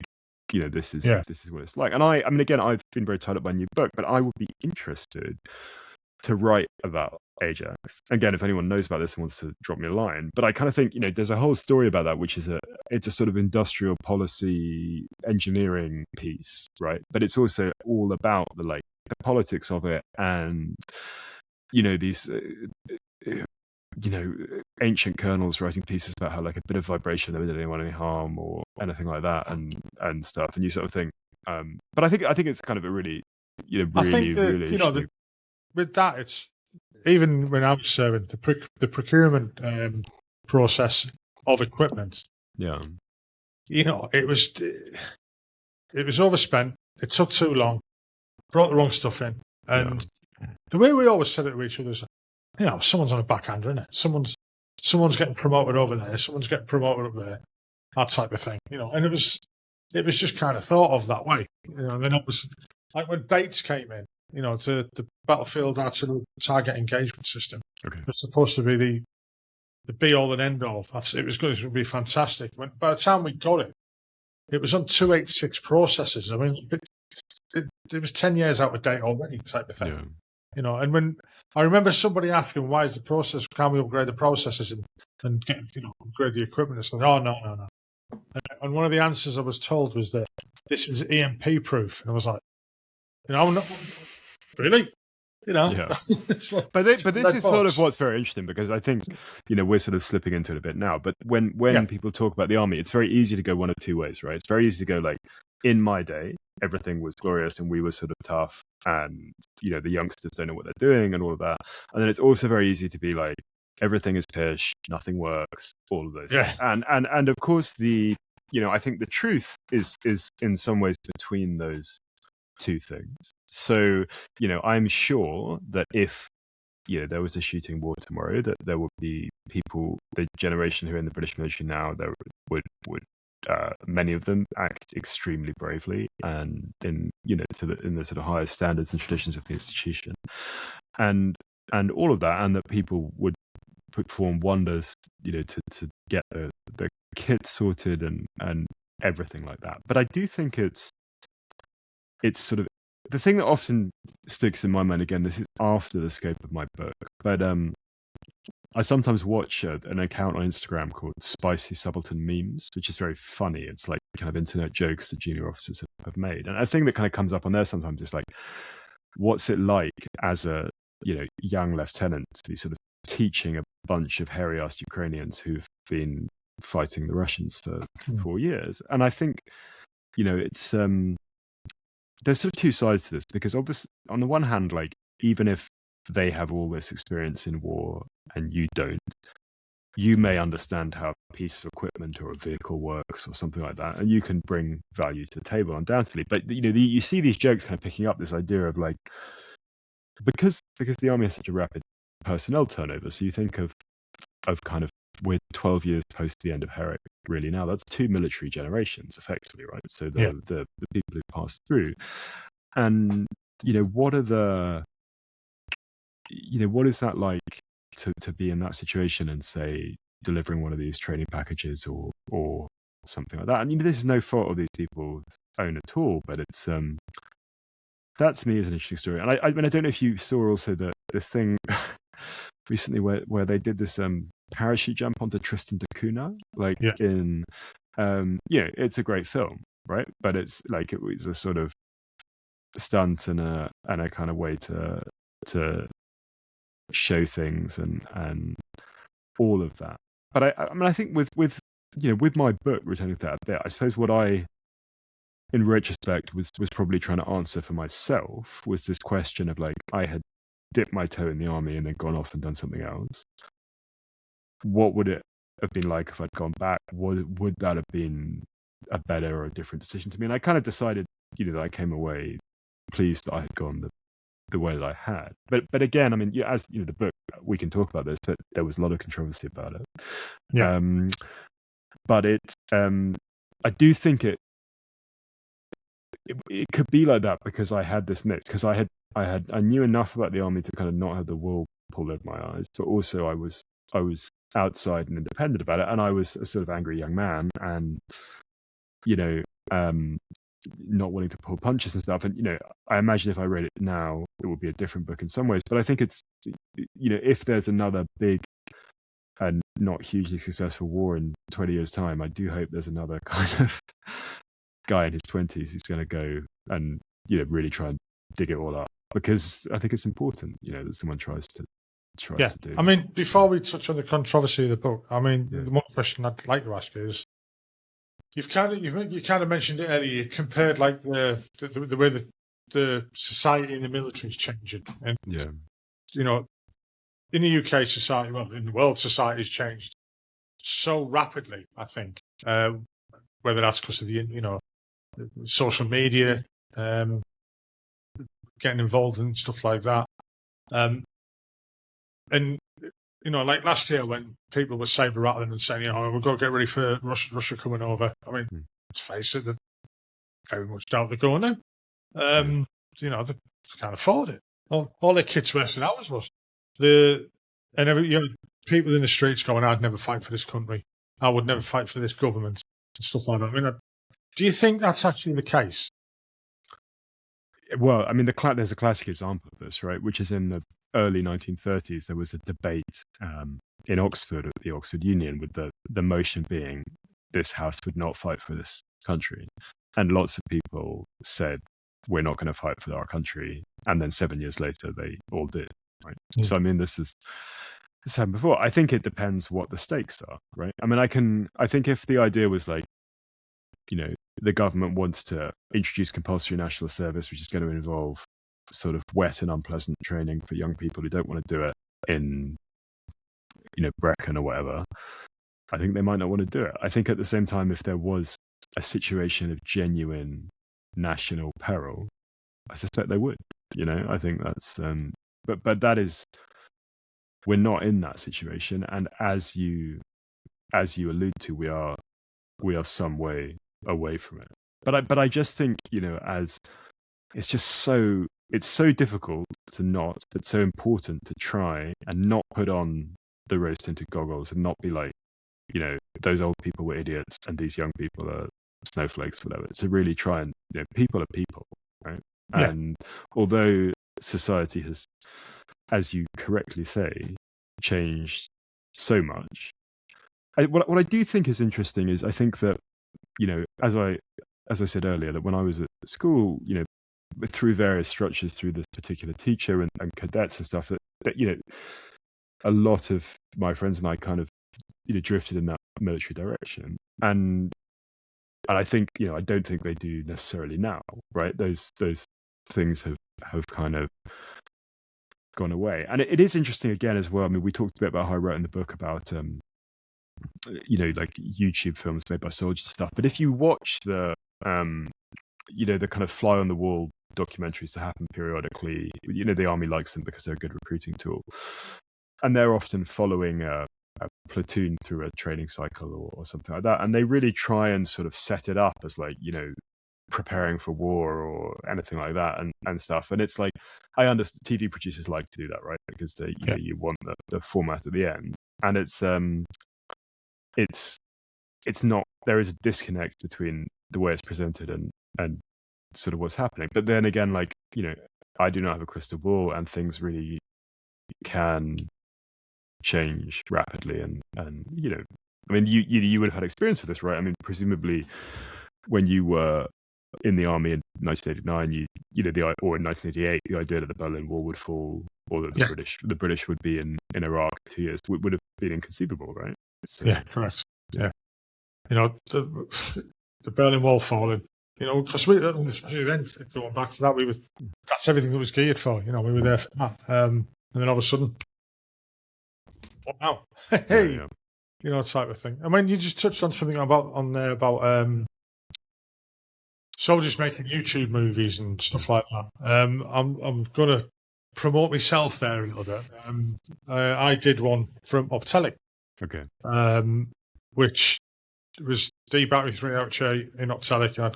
this is what it's like. And I mean, again, I've been very tied up by a new book, but I would be interested to write about Ajax. Again, if anyone knows about this and wants to drop me a line. But I kind of think, there's a whole story about that, which is it's a sort of industrial policy engineering piece, right? But it's also all about the politics of it and, these, ancient colonels writing pieces about how like a bit of vibration never did anyone any harm or anything like that and stuff. And you sort of think, but I think it's kind of a really, really with that, it's even when I was serving the procurement process of equipment. Yeah, it was overspent. It took too long. Brought the wrong stuff in, and the way we always said it to each other is, someone's on a backhander, isn't it? Someone's getting promoted over there. Someone's getting promoted up there. That type of thing, And it was just kind of thought of that way, And then it was like when Bates came in. To the battlefield artillery target engagement system. Okay. It's supposed to be the be all and end all. It was going to be fantastic. By the time we got it, it was on 286 processors. I mean, it was 10 years out of date already, type of thing. Yeah. And when I remember somebody asking, "Why is the process? Can we upgrade the processors and get upgrade the equipment?" It's like, "Oh no." And one of the answers I was told was that this is EMP proof. And I was like, I'm not. Really? Yeah. But this is sort of what's very interesting, because I think, we're sort of slipping into it a bit now. But when people talk about the army, it's very easy to go one of two ways, right? It's very easy to go like, in my day, everything was glorious and we were sort of tough and, the youngsters don't know what they're doing and all of that. And then it's also very easy to be like, everything is pish, nothing works, all of those things. And of course, I think the truth is in some ways between those two things. So, I'm sure that if, there was a shooting war tomorrow, that there would be people, the generation who are in the British military now, there would many of them act extremely bravely and in the sort of highest standards and traditions of the institution, and all of that, and that people would perform wonders, to get the kit sorted and everything like that. But I do think it's sort of the thing that often sticks in my mind. Again, this is after the scope of my book, but I sometimes watch an account on Instagram called Spicy Subaltern Memes, which is very funny. It's like kind of internet jokes that junior officers have made. And a thing that kind of comes up on there sometimes is like, what's it like as a young lieutenant to be sort of teaching a bunch of hairy-assed Ukrainians who've been fighting the Russians for 4 years? And I think, it's there's sort of two sides to this, because obviously on the one hand, like, even if they have all this experience in war and you don't, you may understand how a piece of equipment or a vehicle works or something like that, and you can bring value to the table, undoubtedly. But you see these jokes kind of picking up this idea of like, because the army has such a rapid personnel turnover, so you think of kind of, we're 12 years post the end of Herrick, really now. That's 2 military generations, effectively, right? So the people who passed through, and what are the, what is that like to be in that situation and say delivering one of these training packages or something like that? And this is no fault of these people's own at all, but it's that to me is an interesting story. And I mean, I don't know if you saw also this thing recently where they did this parachute jump onto Tristan da Cunha, in it's a great film, right? But it's like, it was a sort of stunt and a kind of way to show things and all of that. But I mean, I think with my book, returning to that a bit, I suppose what I, in retrospect, was probably trying to answer for myself was this question of like, I had dipped my toe in the army and then gone off and done something else. What would it have been like if I'd gone back? Would that have been a better or a different decision to me? And I kind of decided, that I came away pleased that I had gone the way that I had. But again, I mean, as the book, we can talk about this, but there was a lot of controversy about it. Yeah. But I do think it could be like that because I had this mix, because I knew enough about the army to kind of not have the wool pulled over my eyes, but also I was outside and independent about it, and I was a sort of angry young man, and not wanting to pull punches and stuff. And I imagine if I read it now, it would be a different book in some ways. But I think it's if there's another big and not hugely successful war in 20 years' time, I do hope there's another kind of guy in his 20s who's going to go and really try and dig it all up, because I think it's important that someone tries to do. I mean, before we touch on the controversy of the book, I mean, the one question I'd like to ask is, you kind of mentioned it earlier. You compared like the way the society in the military is changing, and in the UK society, well, in the world, society has changed so rapidly. I think whether that's because of the social media, getting involved in stuff like that, and like last year when people were saber rattling and saying, we've got to get ready for Russia coming over. I mean, let's face it, they very much doubt they're going in. They can't afford it. All their kids' worst hours was people in the streets going, I'd never fight for this country. I would never fight for this government and stuff like that. I mean, do you think that's actually the case? Well, I mean, there's a classic example of this, right? Which is in the early 1930s, there was a debate in Oxford at the Oxford Union, with the motion being this house would not fight for this country. And lots of people said, we're not going to fight for our country. And then 7 years later, they all did, right? Mm. So, I mean, this happened before. I think it depends what the stakes are, right? I mean, I think if the idea was like, the government wants to introduce compulsory national service, which is going to involve sort of wet and unpleasant training for young people who don't want to do it in, Brecon or whatever, I think they might not want to do it. I think at the same time, if there was a situation of genuine national peril, I suspect they would. I think that's, but that is, we're not in that situation, and as you allude to, we are some way away from it. But I just think, as it's just it's so difficult to not, but so important to try and not put on the rose-tinted goggles and not be like, those old people were idiots and these young people are snowflakes, whatever. To really try and, people are people, right? Yeah. And although society has, as you correctly say, changed so much, what I do think is interesting is, I think that, as I said earlier, that when I was at school, through various structures, through this particular teacher and cadets and stuff, that a lot of my friends and I kind of drifted in that military direction, and I think I don't think they do necessarily now, right? Those things have kind of gone away, and it is interesting again as well. I mean, we talked a bit about how I wrote in the book about like YouTube films made by soldiers and stuff, but if you watch the the kind of fly on the wall documentaries that happen periodically, the army likes them because they're a good recruiting tool, and they're often following a platoon through a training cycle or something like that, and they really try and sort of set it up as like preparing for war or anything like that and stuff. And it's like, I understand TV producers like to do that, right? Because they you want the format at the end, and it's not, there is a disconnect between the way it's presented and sort of what's happening. But then again, like, I do not have a crystal ball, and things really can change rapidly. And I mean, you would have had experience with this, right? I mean, presumably when you were in the army in 1989, or in 1988, the idea that the Berlin Wall would fall, or that the British would be in Iraq 2 years would have been inconceivable, right? So, yeah, correct. Yeah. The Berlin Wall falling. Because especially then, going back to that, that's everything that was geared for. We were there for that. And then all of a sudden, what now? Hey, type of thing. I mean, you just touched on something about soldiers making YouTube movies and stuff like that. I'm gonna promote myself there a little bit. I did one from Optelic. Okay. Which was the battery 3 out in Optelic.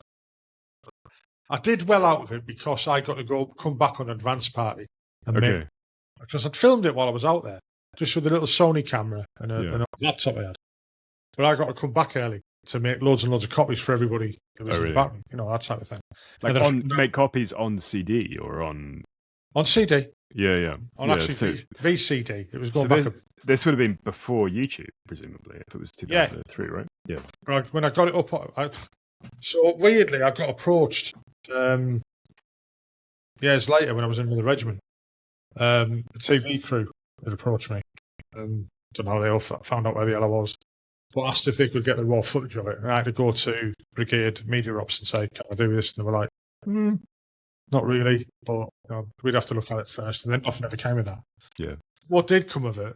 I did well out of it because I got to come back on advance party. Because I'd filmed it while I was out there, just with a little Sony camera and a laptop I had. But I got to come back early to make loads and loads of copies for everybody who was in the battery, that type of thing. Like make copies on CD or on CD. Yeah. Actually VCD. It was going back. This would have been before YouTube, presumably, if it was 2003, right? Yeah. Right. When I got it up, so weirdly, I got approached years later when I was in the regiment. The TV crew had approached me. Don't know how they all found out where the hell I was, but asked if they could get the raw footage of it. And I had to go to Brigade Media Ops and say, "Can I do this?" And they were like, "Not really, but we'd have to look at it first." And then nothing ever came of that. Yeah. What did come of it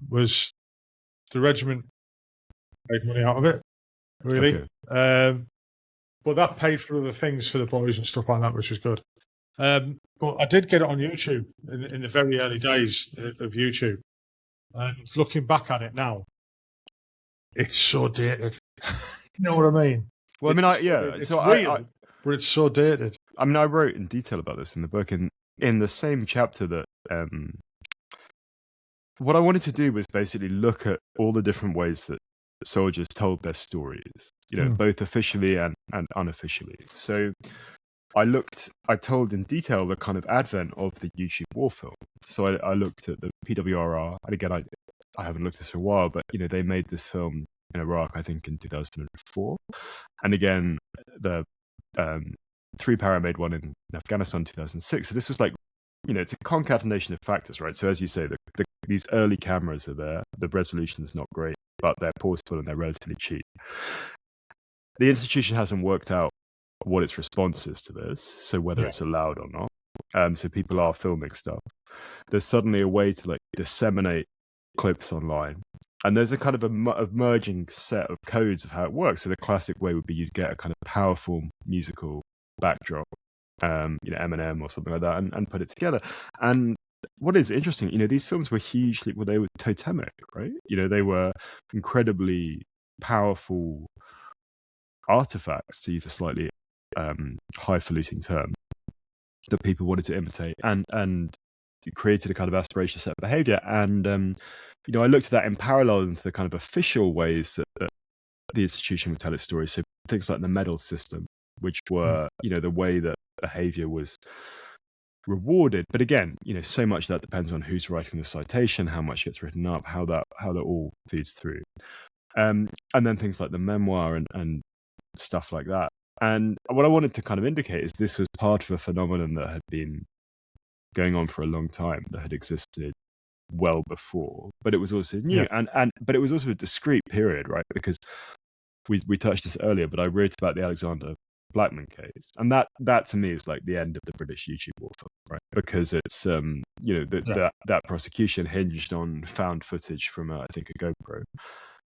was the regiment made money out of it, really. Okay. But that paid for other things for the boys and stuff like that, which was good. But I did get it on YouTube in the very early days of YouTube. And looking back at it now, it's so dated. You know what I mean? Well, it's real, but it's so dated. I mean, I wrote in detail about this in the book, in the same chapter that what I wanted to do was basically look at all the different ways that soldiers told their stories, both officially and unofficially. So I told in detail the kind of advent of the YouTube war film. So I looked at the PWRR, and again, I haven't looked at this for a while, but they made this film in Iraq, I think, in 2004, and again, the 3-Para made one in Afghanistan in 2006. So this was like, it's a concatenation of factors, right? So as you say, these early cameras are there, the resolution is not great, but they're portable and they're relatively cheap. The institution hasn't worked out what its response is to this, so whether it's allowed or not. So people are filming stuff. There's suddenly a way to disseminate clips online, and there's a kind of a merging set of codes of how it works. So the classic way would be you'd get a kind of powerful musical backdrop, Eminem or something like that, and put it together. And what is interesting, these films were they were totemic, right? They were incredibly powerful artifacts, to use a slightly highfalutin term, that people wanted to imitate, and it created a kind of aspirational set of behavior. And I looked at that in parallel into the kind of official ways that the institution would tell its story. So things like the medal system, which were the way that behavior was rewarded. But again, so much that depends on who's writing the citation, how much gets written up, how that all feeds through, and then things like the memoir and stuff like that. And what I wanted to kind of indicate is this was part of a phenomenon that had been going on for a long time, that had existed well before, but it was also new, but it was also a discrete period, right? Because we touched this earlier, but I wrote about the Alexander Blackman case, and that to me is like the end of the British YouTube war film, right? Because it's that prosecution hinged on found footage from I think a GoPro,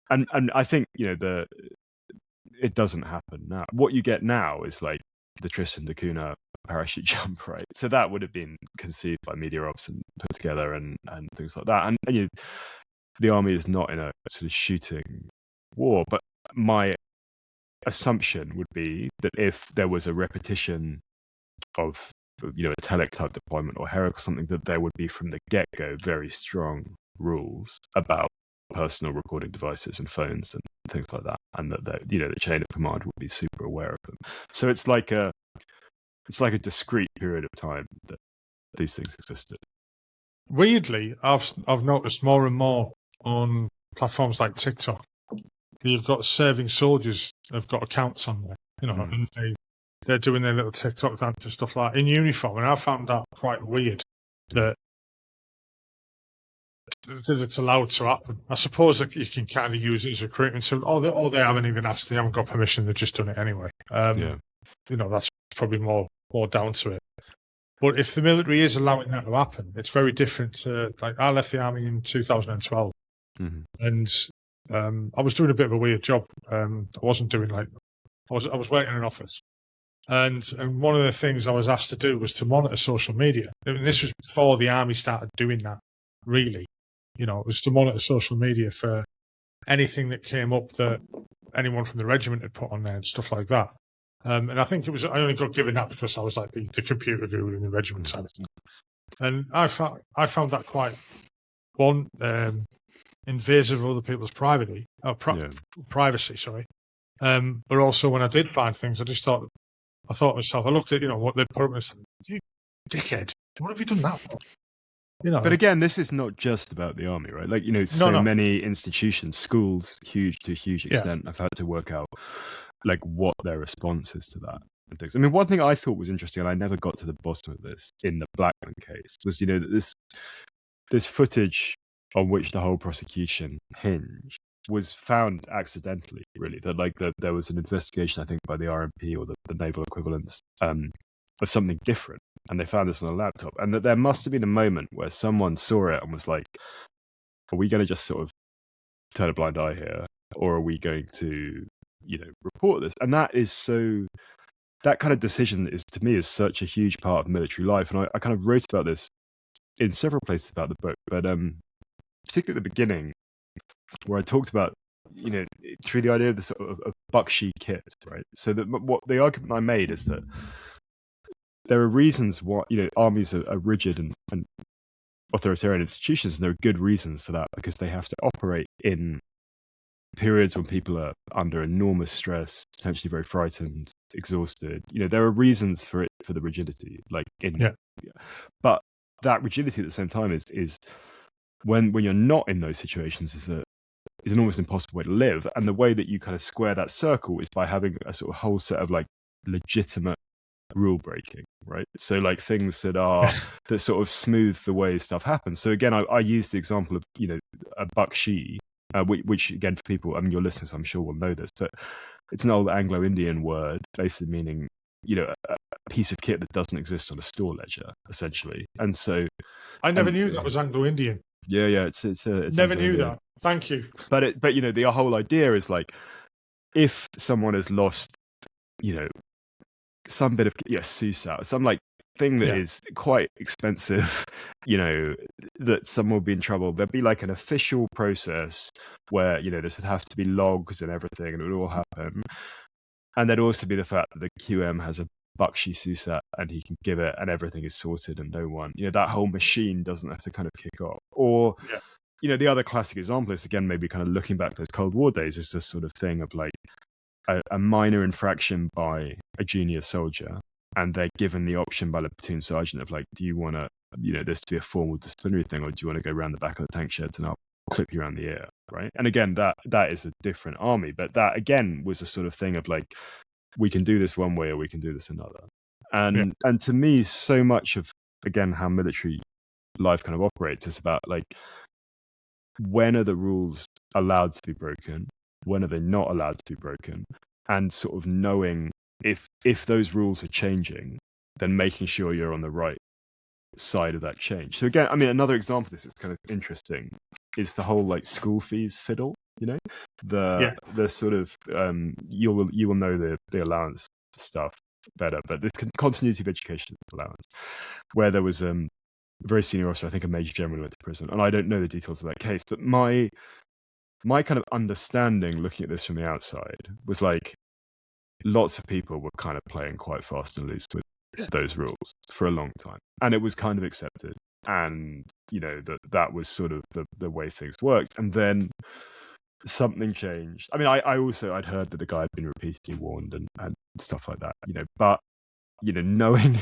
and I think it doesn't happen now. What you get now is like the Tristan da Cunha parachute jump, right? So that would have been conceived by Media Ops and put together and things like that. And the army is not in a sort of shooting war, but my assumption would be that if there was a repetition of a Telek type deployment or Herrick or something, that there would be from the get-go very strong rules about personal recording devices and phones and things like that, and that the chain of command would be super aware of them. So it's like a discrete period of time that these things existed. Weirdly, I've noticed more and more on platforms like TikTok, you've got serving soldiers have got accounts on there, and they're doing their little TikTok dance and stuff like that in uniform, and I found that quite weird that it's allowed to happen. I suppose that you can kind of use it as recruitment. So, they haven't even asked, they haven't got permission, they've just done it anyway. That's probably more down to it. But if the military is allowing that to happen, it's very different to, like, I left the army in 2012, and I was doing a bit of a weird job. I wasn't doing I was working in an office, and one of the things I was asked to do was to monitor social media. And this was before the army started doing that. Really, it was to monitor social media for anything that came up that anyone from the regiment had put on there and stuff like that. And I think I only got given that because I was like the computer guru in the regiment side of things. And I found that quite invasive of other people's privacy. Sorry. But also when I did find things, I thought to myself, I looked at what they put up and said, "You dickhead, what have you done that for?" But again, this is not just about the army, right? Like, many institutions, schools, to a huge extent, have had to work out like what their response is to that and things. I mean, one thing I thought was interesting, and I never got to the bottom of this in the Blackman case, was that this footage on which the whole prosecution hinged was found accidentally, really. That there was an investigation, I think, by the RMP or the naval equivalents of something different, and they found this on a laptop, and that there must have been a moment where someone saw it and was like, "Are we going to just sort of turn a blind eye here, or are we going to report this?" And that kind of decision to me is such a huge part of military life. And I kind of wrote about this in several places about the book, but particularly at the beginning, where I talked about through the idea of the sort of Bakshi kit, right? So that what the argument I made is that there are reasons why armies are rigid and authoritarian institutions, and there are good reasons for that, because they have to operate in periods when people are under enormous stress, potentially very frightened, exhausted. There are reasons for the rigidity, but that rigidity at the same time is when you're not in those situations is an almost impossible way to live. And the way that you kind of square that circle is by having a sort of whole set of like legitimate rule breaking, right? So like things that sort of smooth the way stuff happens. So again, I use the example of a bakshi, which again, for people, I mean, your listeners I'm sure will know this, but it's an old Anglo-Indian word basically meaning a piece of kit that doesn't exist on a store ledger, essentially. And so I never knew that was Anglo-Indian. Yeah, it's never knew that. Thank you. But the whole idea is like, if someone has lost some bit of susat, some like thing that is quite expensive, that someone will be in trouble, there'd be like an official process where this would have to be logs and everything, and it would all happen. And there'd also be the fact that the QM has a bakshi susat and he can give it and everything is sorted, and no one, that whole machine doesn't have to kind of kick off. Or the other classic example is, again, maybe kind of looking back to those Cold War days, is this sort of thing of like a minor infraction by a junior soldier, and they're given the option by the platoon sergeant of like, do you want to, this to be a formal disciplinary thing, or do you want to go around the back of the tank sheds and I'll clip you around the ear, right? And again, that is a different army, but that again was a sort of thing of like, we can do this one way or we can do this another. And to me, so much of, again, how military life kind of operates is about like, when are the rules allowed to be broken? When are they not allowed to be broken? And sort of knowing if those rules are changing, then making sure you're on the right side of that change. So again, I mean, another example of this is kind of interesting is the whole like school fees fiddle. The sort of you will know the allowance stuff better, but this continuity of education allowance, where there was a very senior officer, I think a major general, went to prison, and I don't know the details of that case, but my kind of understanding looking at this from the outside was like, lots of people were kind of playing quite fast and loose with those rules for a long time, and it was kind of accepted, and that was sort of the way things worked. And then something changed. I mean, I'd heard that the guy had been repeatedly warned and stuff like that, but knowing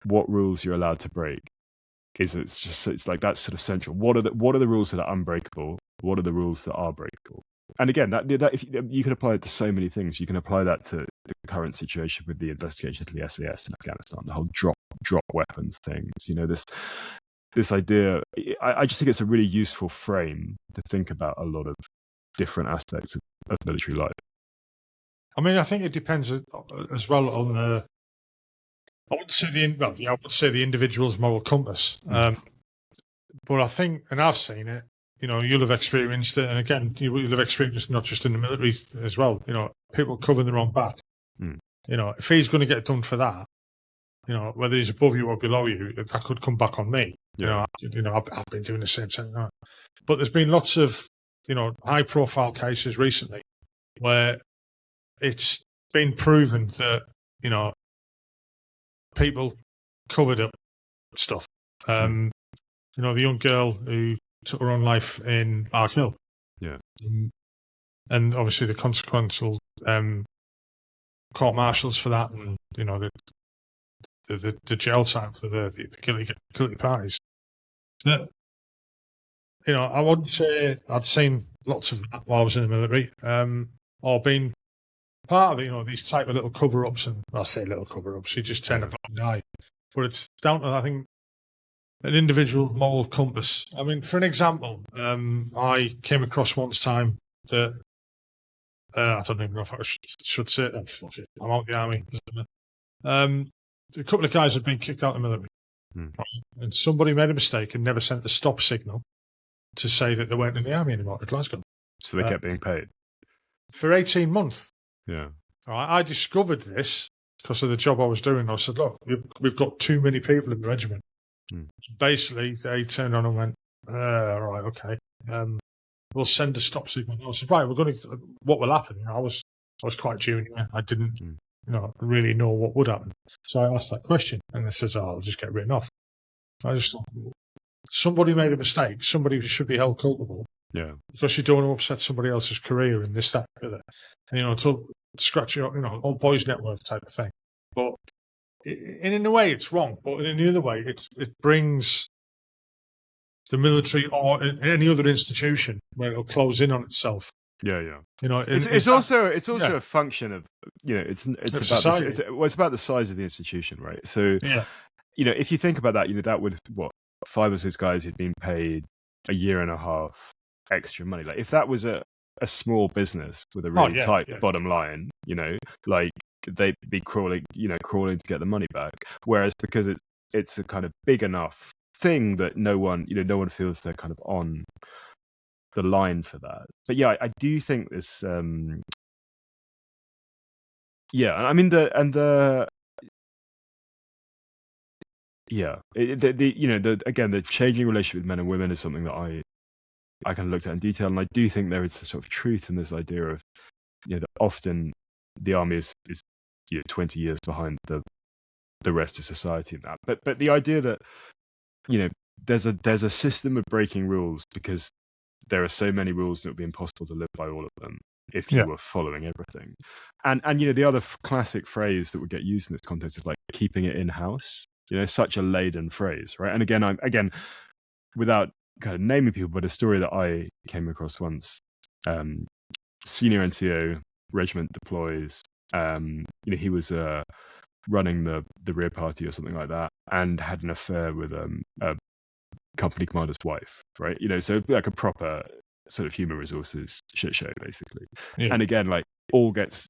what rules you're allowed to break it's like that's sort of central. What are the rules that are unbreakable? What are the rules that are breakable? And again, that if you can apply it to so many things. You can apply that to current situation with the investigation of the SAS in Afghanistan, the whole drop weapons things. This idea. I just think it's a really useful frame to think about a lot of different aspects of military life. I mean, I think it depends as well on the. I wouldn't say I would say the individual's moral compass. But I think, and I've seen it. You'll have experienced it, and again, you'll have experienced not just in the military as well. People covering their own back. If he's going to get done for that, whether he's above you or below you, that could come back on me. Yeah. I've been doing the same thing. But there's been lots of, high-profile cases recently where it's been proven that, people covered up stuff. The young girl who took her own life in Bark Hill. Yeah. And obviously the consequential court-martials for that, and, the jail time for the guilty parties. I wouldn't say I'd seen lots of that while I was in the military, or been part of these type of little cover-ups, and I say little cover-ups, you just turn a blind eye. But it's down to, I think, an individual moral compass. I mean, for an example, I came across once time that I don't even know if I should say it. Fuck it, I'm out of the army. A couple of guys had been kicked out of the military, and somebody made a mistake and never sent the stop signal to say that they weren't in the army anymore at Glasgow. So they kept being paid for 18 months. Yeah. I discovered this because of the job I was doing. I said, look, we've got too many people in the regiment. Basically, they turned on and went, right, okay, we'll send a stop signal. I said, right, what will happen? I was quite junior. I didn't, really know what would happen. So I asked that question, and they says, I'll just get written off. I just thought, somebody made a mistake. Somebody should be held culpable. Yeah. Because you don't want to upset somebody else's career and this, that, and the other. To scratch your, old boys network type of thing. But in a way, it's wrong. But in the other way, it brings the military or any other institution where it'll close in on itself. Yeah. It's also a function of it's about the size of the institution, right? So if you think about that, that would 5 or 6 guys who'd been paid a year and a half extra money. Like if that was a small business with a really tight bottom line, like they'd be crawling to get the money back. Whereas because it's a kind of big enough thing that no one feels they're kind of on the line for that. But I do think this. I mean the changing relationship with men and women is something that I kind of looked at in detail, and I do think there is a sort of truth in this idea of that often the army is 20 years behind the rest of society in that. But the idea that there's a system of breaking rules because there are so many rules that it would be impossible to live by all of them if you were following everything. And the other classic phrase that would get used in this context is like keeping it in house. Such a laden phrase, right? And again, without kind of naming people, but a story that I came across once. Senior NCO, regiment deploys. He was running the rear party or something like that, and had an affair with a company commander's wife, right? So like a proper sort of human resources shit show, basically. Yeah. And again, like all gets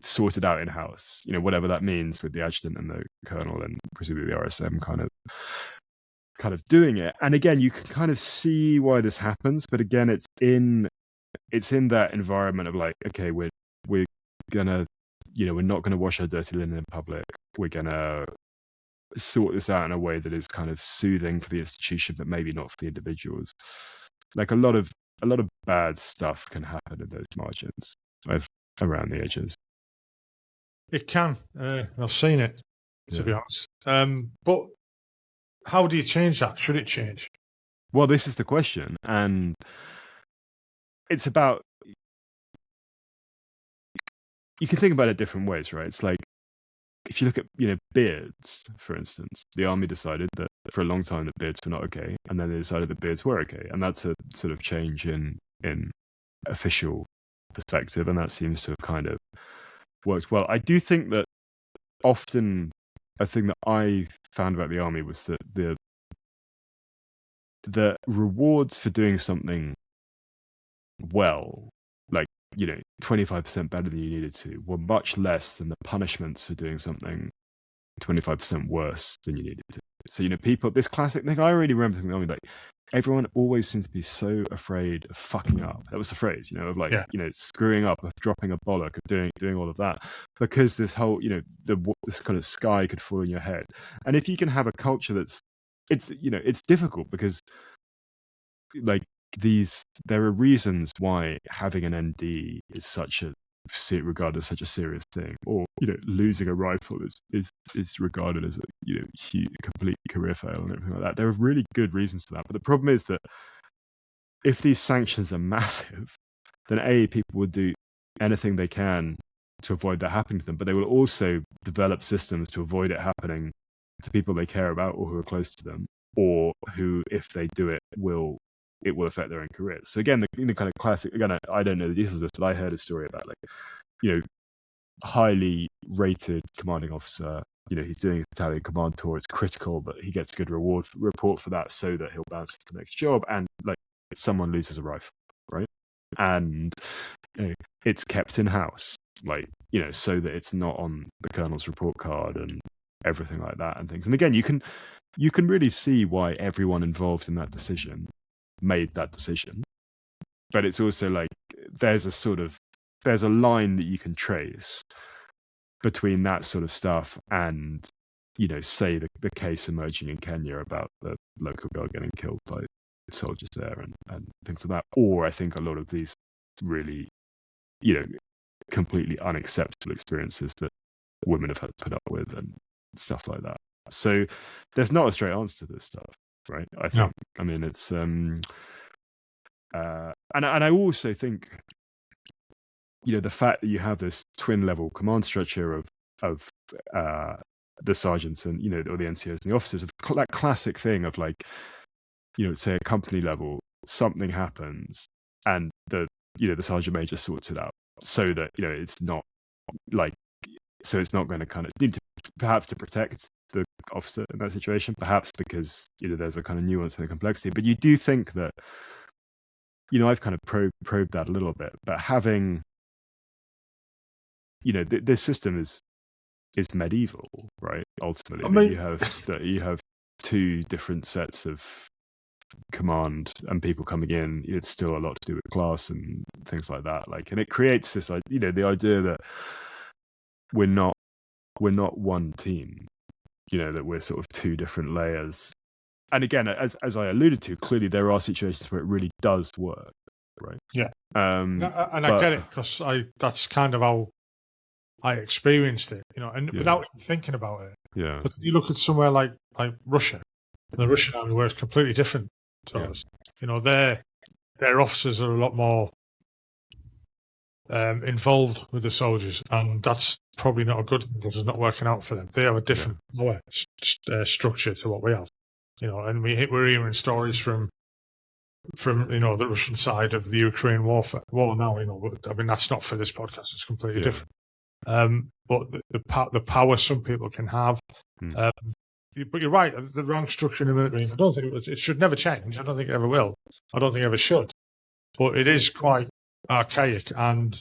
sorted out in house, whatever that means, with the adjutant and the colonel and presumably the RSM kind of doing it. And again, you can kind of see why this happens, but again, it's in that environment of like, okay, we're gonna, we're not gonna wash our dirty linen in public. We're gonna sort this out in a way that is kind of soothing for the institution, but maybe not for the individuals. Like a lot of bad stuff can happen in those margins, around the edges. It can. I've seen it, to be honest. But how do you change that? Should it change? Well, this is the question, and it's about. You can think about it different ways, right? It's like if you look at beards, for instance. The army decided that for a long time that beards were not okay, and then they decided that beards were okay, and that's a sort of change in official perspective, and that seems to have kind of worked well. I do think that often a thing that I found about the army was that the rewards for doing something well, like, 25% better than you needed to, were much less than the punishments for doing something 25% worse than you needed to. So, people, this classic thing, I really remember thinking, like, everyone always seems to be so afraid of fucking up. That was the phrase, of like, screwing up, of dropping a bollock, of doing all of that, because this whole, this kind of sky could fall in your head. And if you can have a culture it's difficult because, like, there are reasons why having an ND is regarded as such a serious thing, or losing a rifle is regarded as a huge, complete career fail and everything like that. There are really good reasons for that, but the problem is that if these sanctions are massive, then people will do anything they can to avoid that happening to them, but they will also develop systems to avoid it happening to people they care about or who are close to them, or who, if they do it, will affect their own careers. So again, the kind of classic, again, I don't know the details of this, but I heard a story about, like, highly rated commanding officer, he's doing a battalion command tour, it's critical, but he gets a good report for that so that he'll bounce to the next job, and, like, someone loses a rifle, right? And it's kept in house, like, so that it's not on the colonel's report card and everything like that and things. And again, you can really see why everyone involved in that decision made that decision, but it's also like there's a line that you can trace between that sort of stuff and say the case emerging in Kenya about the local girl getting killed by soldiers there and things like that, or I think a lot of these really completely unacceptable experiences that women have had to put up with and stuff like that. So there's not a straight answer to this stuff, right? I think. No. I mean, it's and I also think, the fact that you have this twin level command structure of the sergeants and or the NCOs and the officers, of that classic thing of, like, say a company level, something happens and the sergeant major sorts it out, so that it's not like, so it's not going to kind of need to, perhaps to protect the officer in that situation, perhaps because there's a kind of nuance and a complexity. But you do think that I've kind of probed that a little bit, but having this system is medieval, right? Ultimately, I mean, you have two different sets of command and people coming in. It's still a lot to do with class and things like that, like, and it creates this the idea that we're not one team, that we're sort of two different layers. And again, as I alluded to, clearly there are situations where it really does work, right? Yeah. And I get it, because that's kind of how I experienced it, and without even thinking about it. Yeah. But you look at somewhere like Russia, the Russian army, where it's completely different to us. Their officers are a lot more involved with the soldiers, and that's probably not a good thing because it's not working out for them. They have a different structure to what we have, and we're hearing stories from the Russian side of the Ukraine war now. I mean, that's not for this podcast; it's completely different. But the power some people can have. But you're right. The rank structure in the military, I don't think it should never change. I don't think it ever will. I don't think it ever should. But it is quite archaic, and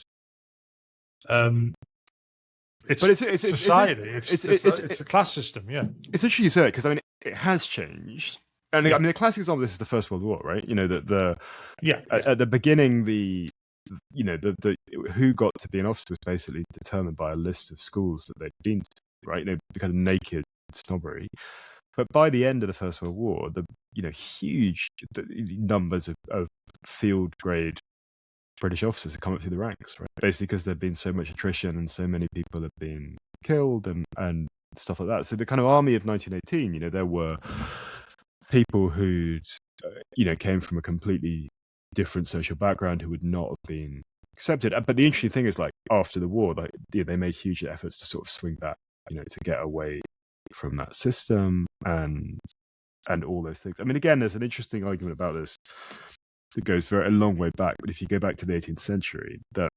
it's society. It's a class system. Yeah, it's interesting you say it, because I mean it has changed. And I mean, the classic example of this is the First World War, right? At the beginning, the who got to be an officer was basically determined by a list of schools that they'd been to, right? The kind of naked snobbery. But by the end of the First World War, the huge numbers of field grade British officers have come up through the ranks, right? Basically because there'd been so much attrition and so many people have been killed and stuff like that. So the kind of army of 1918, there were people who came from a completely different social background who would not have been accepted. But the interesting thing is, like, after the war, like, they made huge efforts to sort of swing back, to get away from that system and all those things. I mean, again, there's an interesting argument about this that goes a long way back. But if you go back to the 18th century, that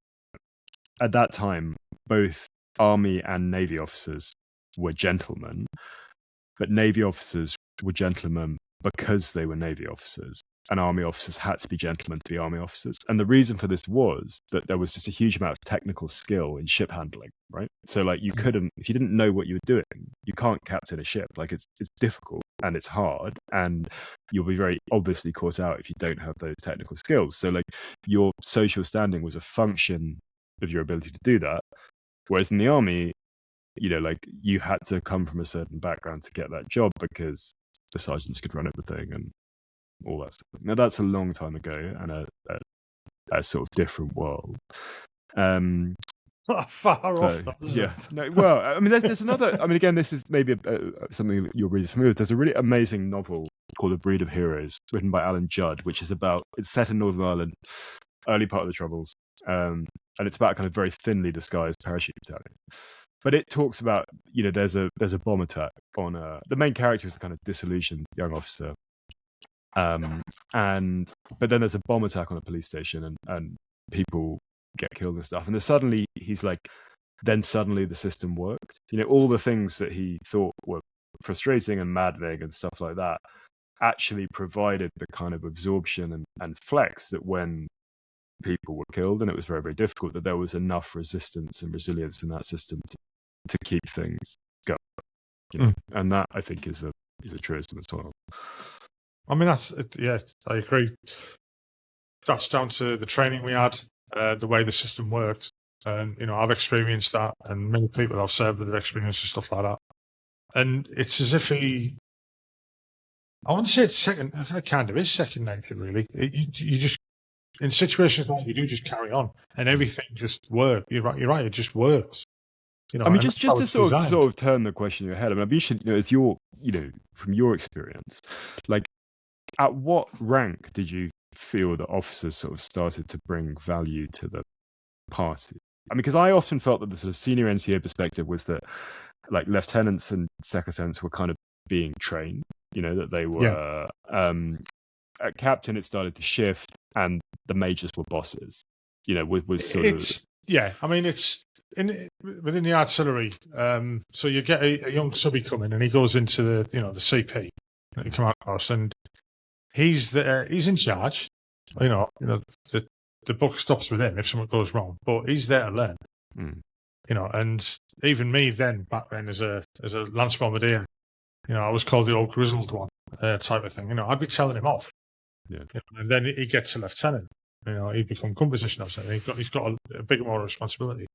at that time, both Army and Navy officers were gentlemen, but Navy officers were gentlemen because they were Navy officers, and Army officers had to be gentlemen to be Army officers. And the reason for this was that there was just a huge amount of technical skill in ship handling, right? So like you couldn't, if you didn't know what you were doing, you can't captain a ship. Like it's difficult and it's hard, and you'll be very obviously caught out if you don't have those technical skills. So like your social standing was a function of your ability to do that. Whereas in the Army, like you had to come from a certain background to get that job because the sergeants could run everything and all that stuff. Now that's a long time ago and a sort of different world. Far off. Yeah. No, well, I mean, there's another. I mean, again, this is maybe something that you're really familiar with. There's a really amazing novel called A Breed of Heroes, written by Alan Judd, which is it's set in Northern Ireland, early part of the Troubles, and it's about a kind of very thinly disguised parachute battalion. But it talks about, there's a bomb attack on the main character is a kind of disillusioned young officer. But then there's a bomb attack on a police station and people get killed and stuff. And then suddenly the system worked. All the things that he thought were frustrating and maddening and stuff like that actually provided the kind of absorption and flex that when people were killed, and it was very, very difficult, that there was enough resistance and resilience in that system to keep things going. And that I think is a truism as well. I mean, I agree. That's down to the training we had, the way the system worked, and I've experienced that, and many people I've served with have experienced stuff like that. And it's as if I wouldn't say it's second. It kind of is second nature, really. You just in situations like you do just carry on, and everything just works. You're right. It just works. I mean, just to sort of turn the question in your head. I mean, you should, as from your experience, like, at what rank did you feel that officers sort of started to bring value to the party? I mean, because I often felt that the sort of senior NCO perspective was that, like, lieutenants and second lieutenants were kind of being trained. That they were. At captain, it started to shift, and the majors were bosses. Was sort of. Yeah, I mean, it's. Within the artillery, so you get a young subby coming, and he goes into the the CP that you come across, and he's in charge. The buck stops with him if something goes wrong, but he's there to learn. And even me then, back then as a lance bombardier, I was called the old grizzled one type of thing. I'd be telling him off. Yeah. And then he gets a lieutenant. He'd become composition officer. He's got a bigger more responsibility.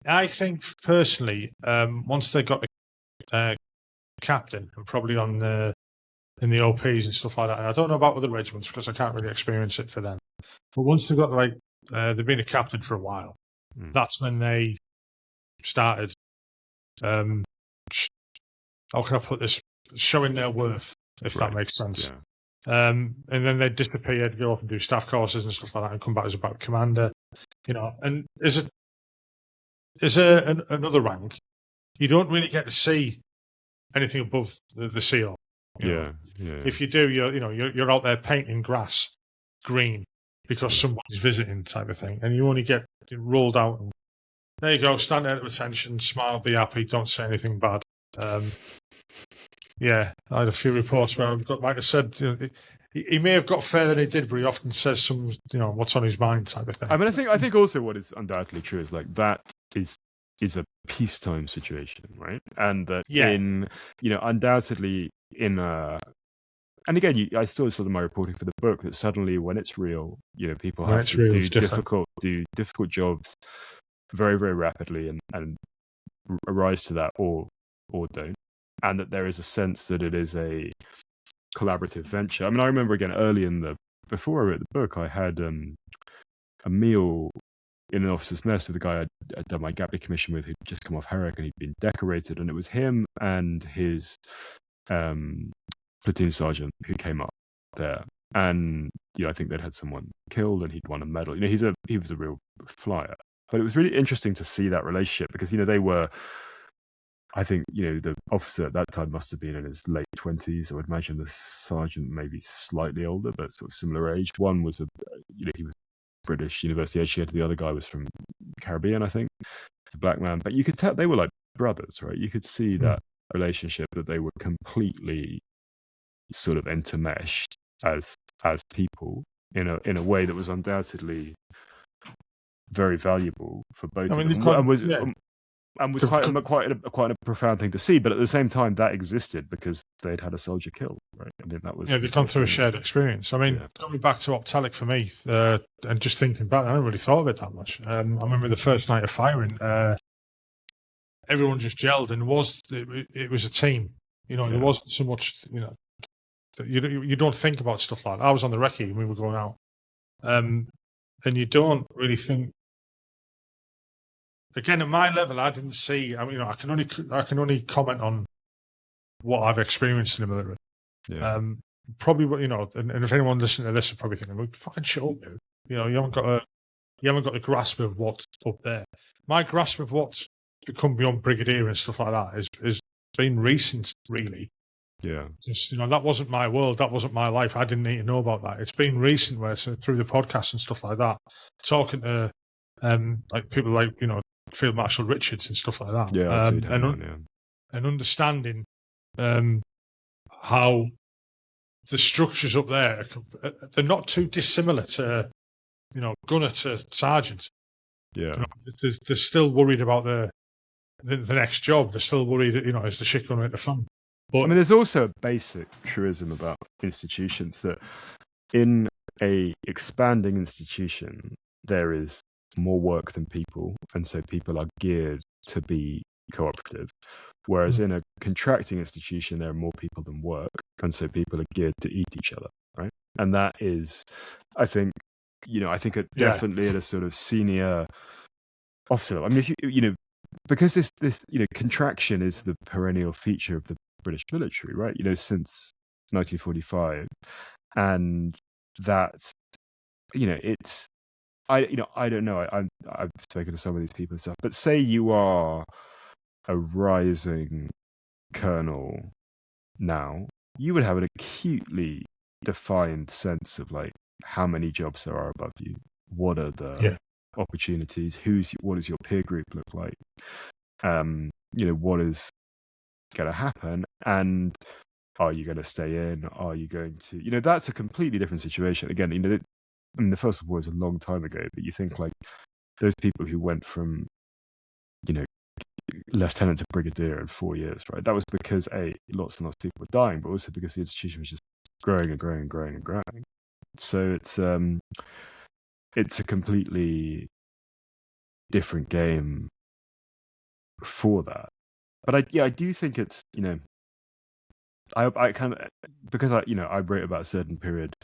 I think personally, once they got the captain and probably in the OPs and stuff like that, and I don't know about other regiments because I can't really experience it for them. But once they got they've been a captain for a while, that's when they started. How can I put this? Showing their worth, if that makes sense. Yeah. And then they disappeared, go off and do staff courses and stuff like that, and come back as a battle commander. And As another rank, you don't really get to see anything above the seal. Yeah. If you do, you're out there painting grass green because somebody's visiting, type of thing, and you only get rolled out. And there you go, stand out of attention, smile, be happy, don't say anything bad. I had a few reports where I've got, like I said, he may have got further than he did, but he often says some, what's on his mind, type of thing. I mean, I think also what is undoubtedly true is like that is a peacetime situation, right? And that in, undoubtedly in and again, I still saw my reporting for the book that suddenly when it's real, people have to do difficult jobs very, very rapidly and rise to that or don't. And that there is a sense that it is a collaborative venture. I mean, I remember again early before I wrote the book, I had a meal in an officer's mess with a guy I'd done my gap year commission with who'd just come off Herrick and he'd been decorated, and it was him and his platoon sergeant who came up there, and I think they'd had someone killed and he'd won a medal. He was a real flyer, but it was really interesting to see that relationship because they were. I think, the officer at that time must have been in his late 20s. I would imagine the sergeant maybe slightly older, but sort of similar age. One was, he was British university educated. The other guy was from Caribbean, I think. It's a black man, but you could tell they were like brothers, right? You could see that relationship, that they were completely sort of intermeshed as people in a way that was undoubtedly very valuable for both of them, and was quite a profound thing to see. But at the same time, that existed because they'd had a soldier killed, right? I mean, that was they've gone through a shared experience. I mean, coming back to Optelic for me, and just thinking back, I haven't really thought of it that much. I remember the first night of firing, everyone just gelled, and it was a team. You know, there wasn't so much. You know, you don't think about stuff like that. I was on the recce when we were going out, and you don't really think. Again, at my level, I didn't see. I mean, I can only comment on what I've experienced in the military. Yeah. Probably, and if anyone listening to this are probably thinking, "Well, fucking shut up, dude. You haven't got the grasp of what's up there." My grasp of what's become beyond brigadier and stuff like that is been recent, really. Yeah. Just that wasn't my world. That wasn't my life. I didn't need to know about that. It's been recent, where through the podcast and stuff like that, talking to like people like Field Marshal Richards and stuff like that. Yeah, I see that and understanding how the structures up there they're not too dissimilar to gunner to sergeant. Yeah, they're still worried about the next job. They're still worried is the shit going to hit the fan. But I mean, there's also a basic truism about institutions that in a expanding institution there is more work than people, and so people are geared to be cooperative. Whereas in a contracting institution, there are more people than work, and so people are geared to eat each other, right? And that is, I think, definitely at a sort of senior officer. I mean, if because this contraction is the perennial feature of the British military, right? Since 1945, and that's it's. I don't know. I've spoken to some of these people and stuff, but say you are a rising colonel now, you would have an acutely defined sense of like how many jobs there are above you, what are the opportunities, what does your peer group look like, what is going to happen, and are you going to stay in? Are you going to? That's a completely different situation. Again, I mean, the First World War was a long time ago, but you think like those people who went from, lieutenant to brigadier in 4 years, right? That was because lots and lots of people were dying, but also because the institution was just growing and growing and growing and growing. So it's a completely different game for that. But I do think it's I kind of, because I wrote about a certain period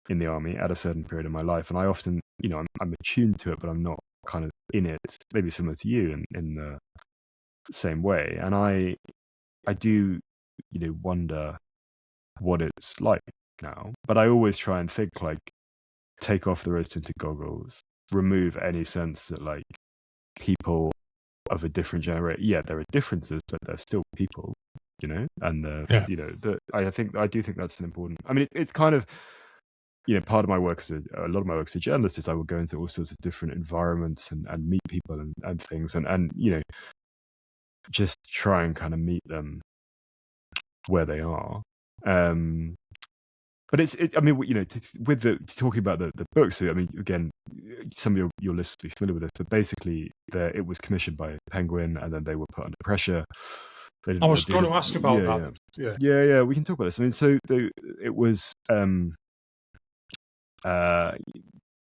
in the army at a certain period in my life, and I often I'm attuned to it, but I'm not kind of in it, maybe similar to you in the same way. And I do wonder what it's like now, but I always try and think like, take off the rose-tinted goggles, remove any sense that like people of a different generation, there are differences, but they're still people, and I do think that's an important. I mean, it's kind of part of my work a lot of my work as a journalist is I will go into all sorts of different environments and meet people and things and just try and kind of meet them where they are. But I mean, talking about the books. So, I mean, again, some of your listeners will be familiar with this, but basically, it was commissioned by Penguin, and then they were put under pressure. I was going to ask about that. Yeah. We can talk about this. I mean, so it was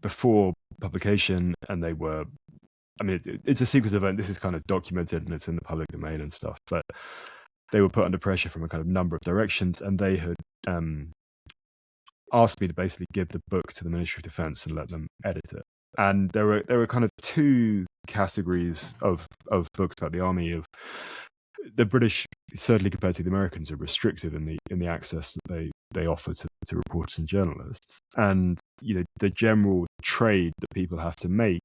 before publication, and they were. I mean, it's a secret event. This is kind of documented, and it's in the public domain and stuff. But they were put under pressure from a kind of number of directions, and they had asked me to basically give the book to the Ministry of Defence and let them edit it. And there were kind of two categories of books about the army. Of the British, certainly compared to the Americans, are restrictive in the access that they offer to reporters and journalists. And the general trade that people have to make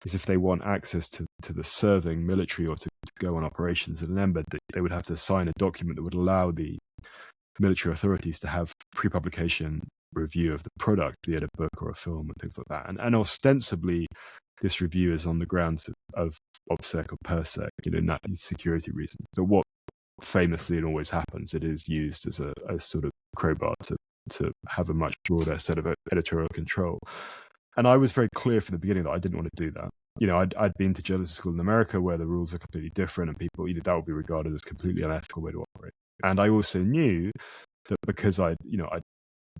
is if they want access to the serving military or to go on operations at an embed, they would have to sign a document that would allow the military authorities to have pre-publication review of the product, be it a book or a film and things like that. And ostensibly, this review is on the grounds of OPSEC or PERSEC, security reasons. So what famously and always happens, it is used as a sort of crowbar to have a much broader set of editorial control. And I was very clear from the beginning that I didn't want to do that. I'd been to journalism school in America where the rules are completely different and people, that would be regarded as completely unethical way to operate. And I also knew that because I'd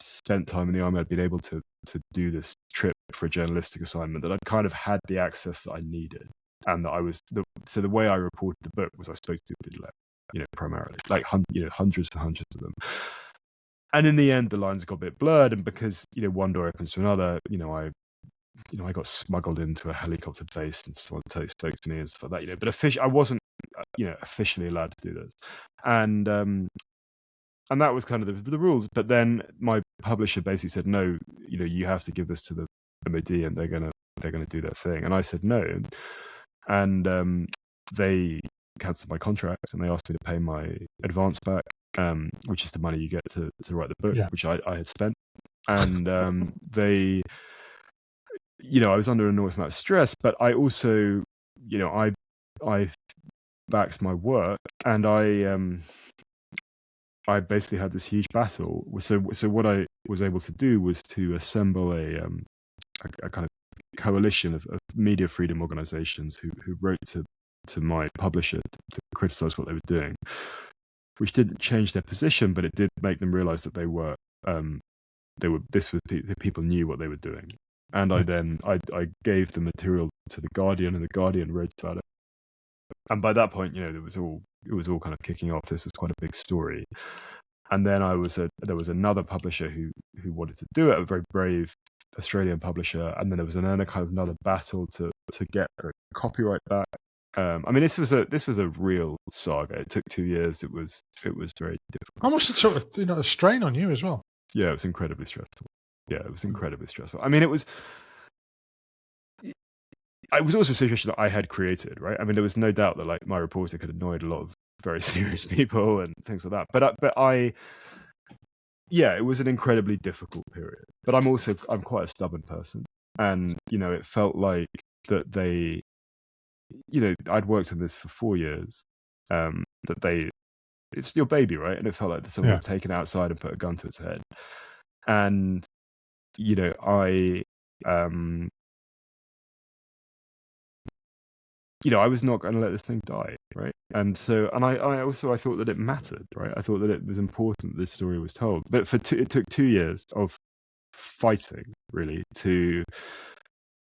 spent time in the army, I'd been able to do this trip for a journalistic assignment, that I'd kind of had the access that I needed. And that I was, so the way I reported the book was I spoke to people, primarily, like, hundreds and hundreds of them. And in the end, the lines got a bit blurred. And because, one door opens to another, I got smuggled into a helicopter base and someone spoke to me and stuff like that, but I wasn't, officially allowed to do this. And that was kind of the rules. But then my publisher basically said, no, you have to give this to the MOD and they're going to do their thing. And I said no. And they cancelled my contract and they asked me to pay my advance back, which is the money you get to write the book, which I had spent. And they, I was under an enormous amount of stress, but I also, I backed my work, and I basically had this huge battle. So what I was able to do was to assemble a kind of coalition of media freedom organizations who wrote to my publisher to criticize what they were doing, which didn't change their position, but it did make them realize that people knew what they were doing. And I gave the material to the Guardian, and the Guardian wrote about it. And by that point, it was all kind of kicking off. This was quite a big story. And then there was another publisher who wanted to do it, a very brave Australian publisher. And then there was another battle to get copyright back. This was a real saga. It took 2 years. It was very difficult. How much it took a strain on you as well? Yeah, it was incredibly stressful. It was also a situation that I had created, right? There was no doubt that like my reporting could annoyed a lot of very serious people and things like that. But it was an incredibly difficult period. But I'm quite a stubborn person, and it felt like that they, I'd worked on this for 4 years. It's your baby, right? And it felt like someone was taken outside and put a gun to its head, and I was not going to let this thing die, right? And so, I thought that it mattered, right? I thought that it was important that this story was told. But it took 2 years of fighting, really, to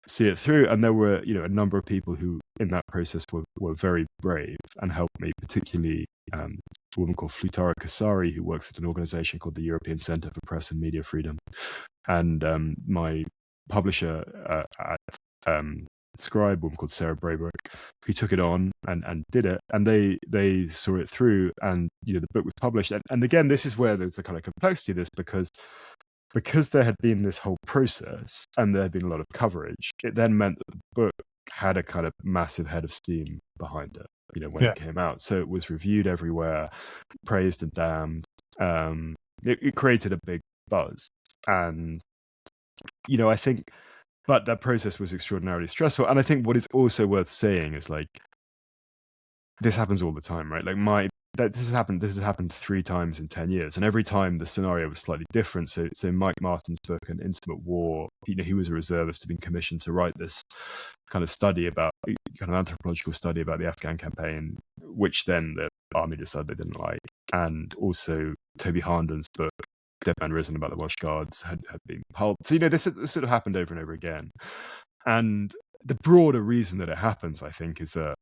see it through. And there were, a number of people who, in that process, were very brave and helped me, particularly a woman called Flutara Kasari, who works at an organization called the European Centre for Press and Media Freedom. And my publisher at Scribe, a woman called Sarah Braybrook, who took it on and did it, and they saw it through, and the book was published. And again, this is where there's a kind of complexity of this, because there had been this whole process and there had been a lot of coverage. It then meant that the book had a kind of massive head of steam behind it, when it came out. So it was reviewed everywhere, praised and damned. It created a big buzz, and I think. But that process was extraordinarily stressful. And I think what is also worth saying is, like, this happens all the time, right? Like this has happened 3 times in 10 years. And every time the scenario was slightly different. So Mike Martin's book, An Intimate War, he was a reservist, had been commissioned to write this kind of anthropological study about the Afghan campaign, which then the army decided they didn't like. And also Toby Harnden's book, Dead Man Risen, about the Welsh Guards, had been pulped. So this sort of happened over and over again. And the broader reason that it happens, I think, is a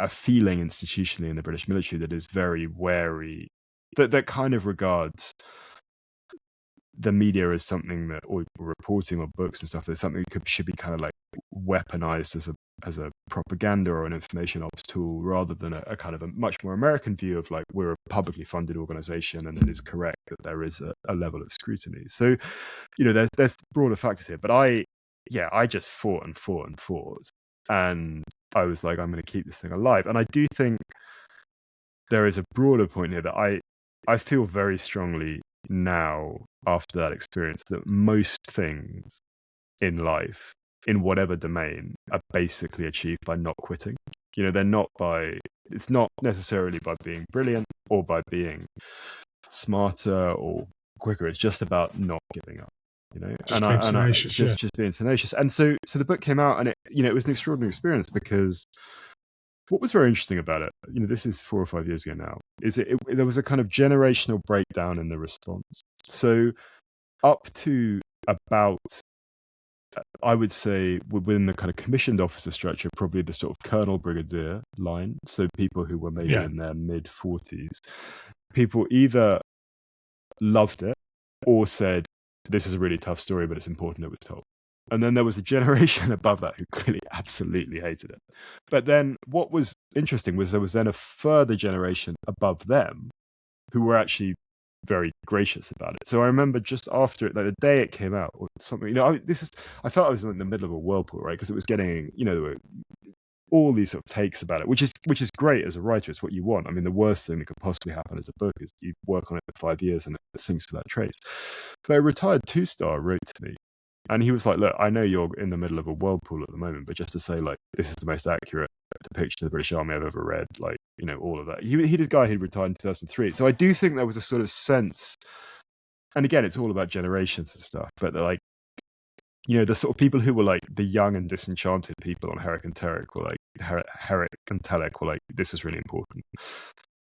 feeling institutionally in the British military that is very wary, that kind of regards the media as something that, or reporting or books and stuff, as something that should be kind of like weaponized as a propaganda or an information ops tool, rather than a kind of a much more American view of like, we're a publicly funded organization and it is correct that there is a level of scrutiny. So, there's broader factors here, but I just fought and fought and fought, and I was like, I'm going to keep this thing alive. And I do think there is a broader point here that I feel very strongly now, after that experience, that most things in life, in whatever domain, are basically achieved by not quitting. It's not necessarily by being brilliant or by being smarter or quicker. It's just about not giving up. Just being tenacious, just being tenacious. And so the book came out, and it was an extraordinary experience, because what was very interesting about it, this is 4 or 5 years ago now, is there was a kind of generational breakdown in the response. So up to about, I would say, within the kind of commissioned officer structure, probably the sort of colonel brigadier line, so people who were maybe in their mid-40s, people either loved it or said, this is a really tough story, but it's important it was told. And then there was a generation above that who clearly absolutely hated it. But then what was interesting was there was then a further generation above them who were actually very gracious about it. So I remember just after it, like the day it came out or something, I felt I was in the middle of a whirlpool, right? Because it was getting, there were all these sort of takes about it, which is great as a writer. It's what you want. I mean, the worst thing that could possibly happen as a book is you work on it for 5 years and it sinks without trace. But a retired 2-star wrote to me, and he was like, look, I know you're in the middle of a whirlpool at the moment, but just to say, like, this is the most accurate depiction of the British Army I've ever read, like, all of that. He this guy, he'd retired in 2003. So I do think there was a sort of sense, and again, it's all about generations and stuff, but they're like, the sort of people who were like the young and disenchanted people on Herrick and Telek were like, this is really important.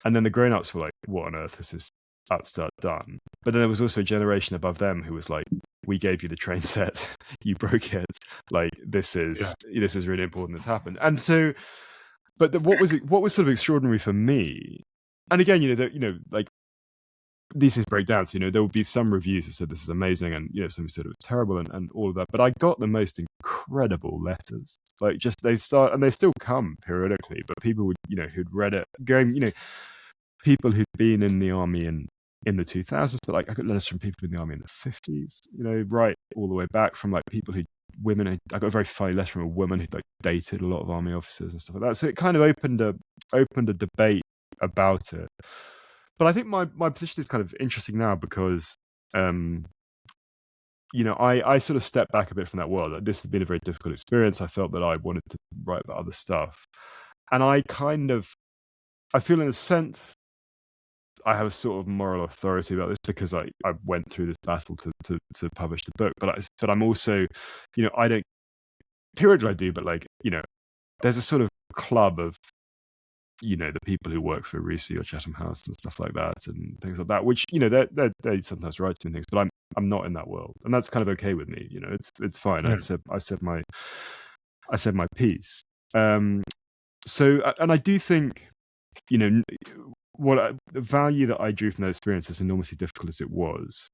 And then the grown-ups were like, what on earth is this upstart done? But then there was also a generation above them who was like, we gave you the train set, you broke it. Like, this is really important that's happened. And so, but what was sort of extraordinary for me, and again, like, these things break down. So, there would be some reviews that said this is amazing, and some said it was terrible, and all of that. But I got the most incredible letters. Like, just they still come periodically. But people would, who'd read it, going, people who'd been in the army in the 2000s. But like, I got letters from people in the army in the 50s. Right all the way back from like women. I got a very funny letter from a woman who'd like dated a lot of army officers and stuff like that. So it kind of opened a debate about it. But I think my position is kind of interesting now because, I sort of stepped back a bit from that world. Like, this had been a very difficult experience. I felt that I wanted to write about other stuff. And I feel in a sense, I have a sort of moral authority about this because I went through this battle to publish the book. But I'm also, I don't, periodically I do, but like, there's a sort of club of, the people who work for Reesey or Chatham House and stuff like that and things like that, which, they sometimes write to me things, but I'm not in that world. And that's kind of okay with me. It's fine. Yeah. I said my piece. So, and I do think, the value that I drew from that experience, as enormously difficult as it was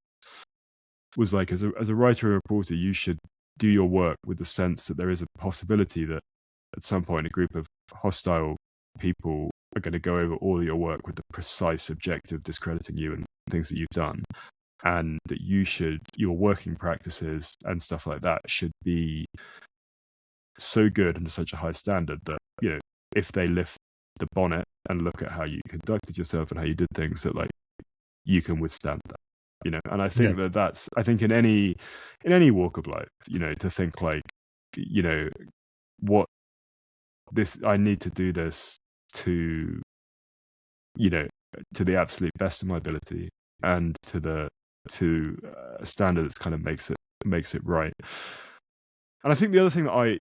like, as a writer and reporter, you should do your work with the sense that there is a possibility that at some point a group of hostile people are going to go over all your work with the precise objective of discrediting you and things that you've done, and that your working practices and stuff like that should be so good and to such a high standard that, if they lift the bonnet and look at how you conducted yourself and how you did things, that like you can withstand that. And I think that's, I think in any walk of life, to think like, what this, I need to do this to the absolute best of my ability and to a standard that kind of makes it right. And I think the other thing that I,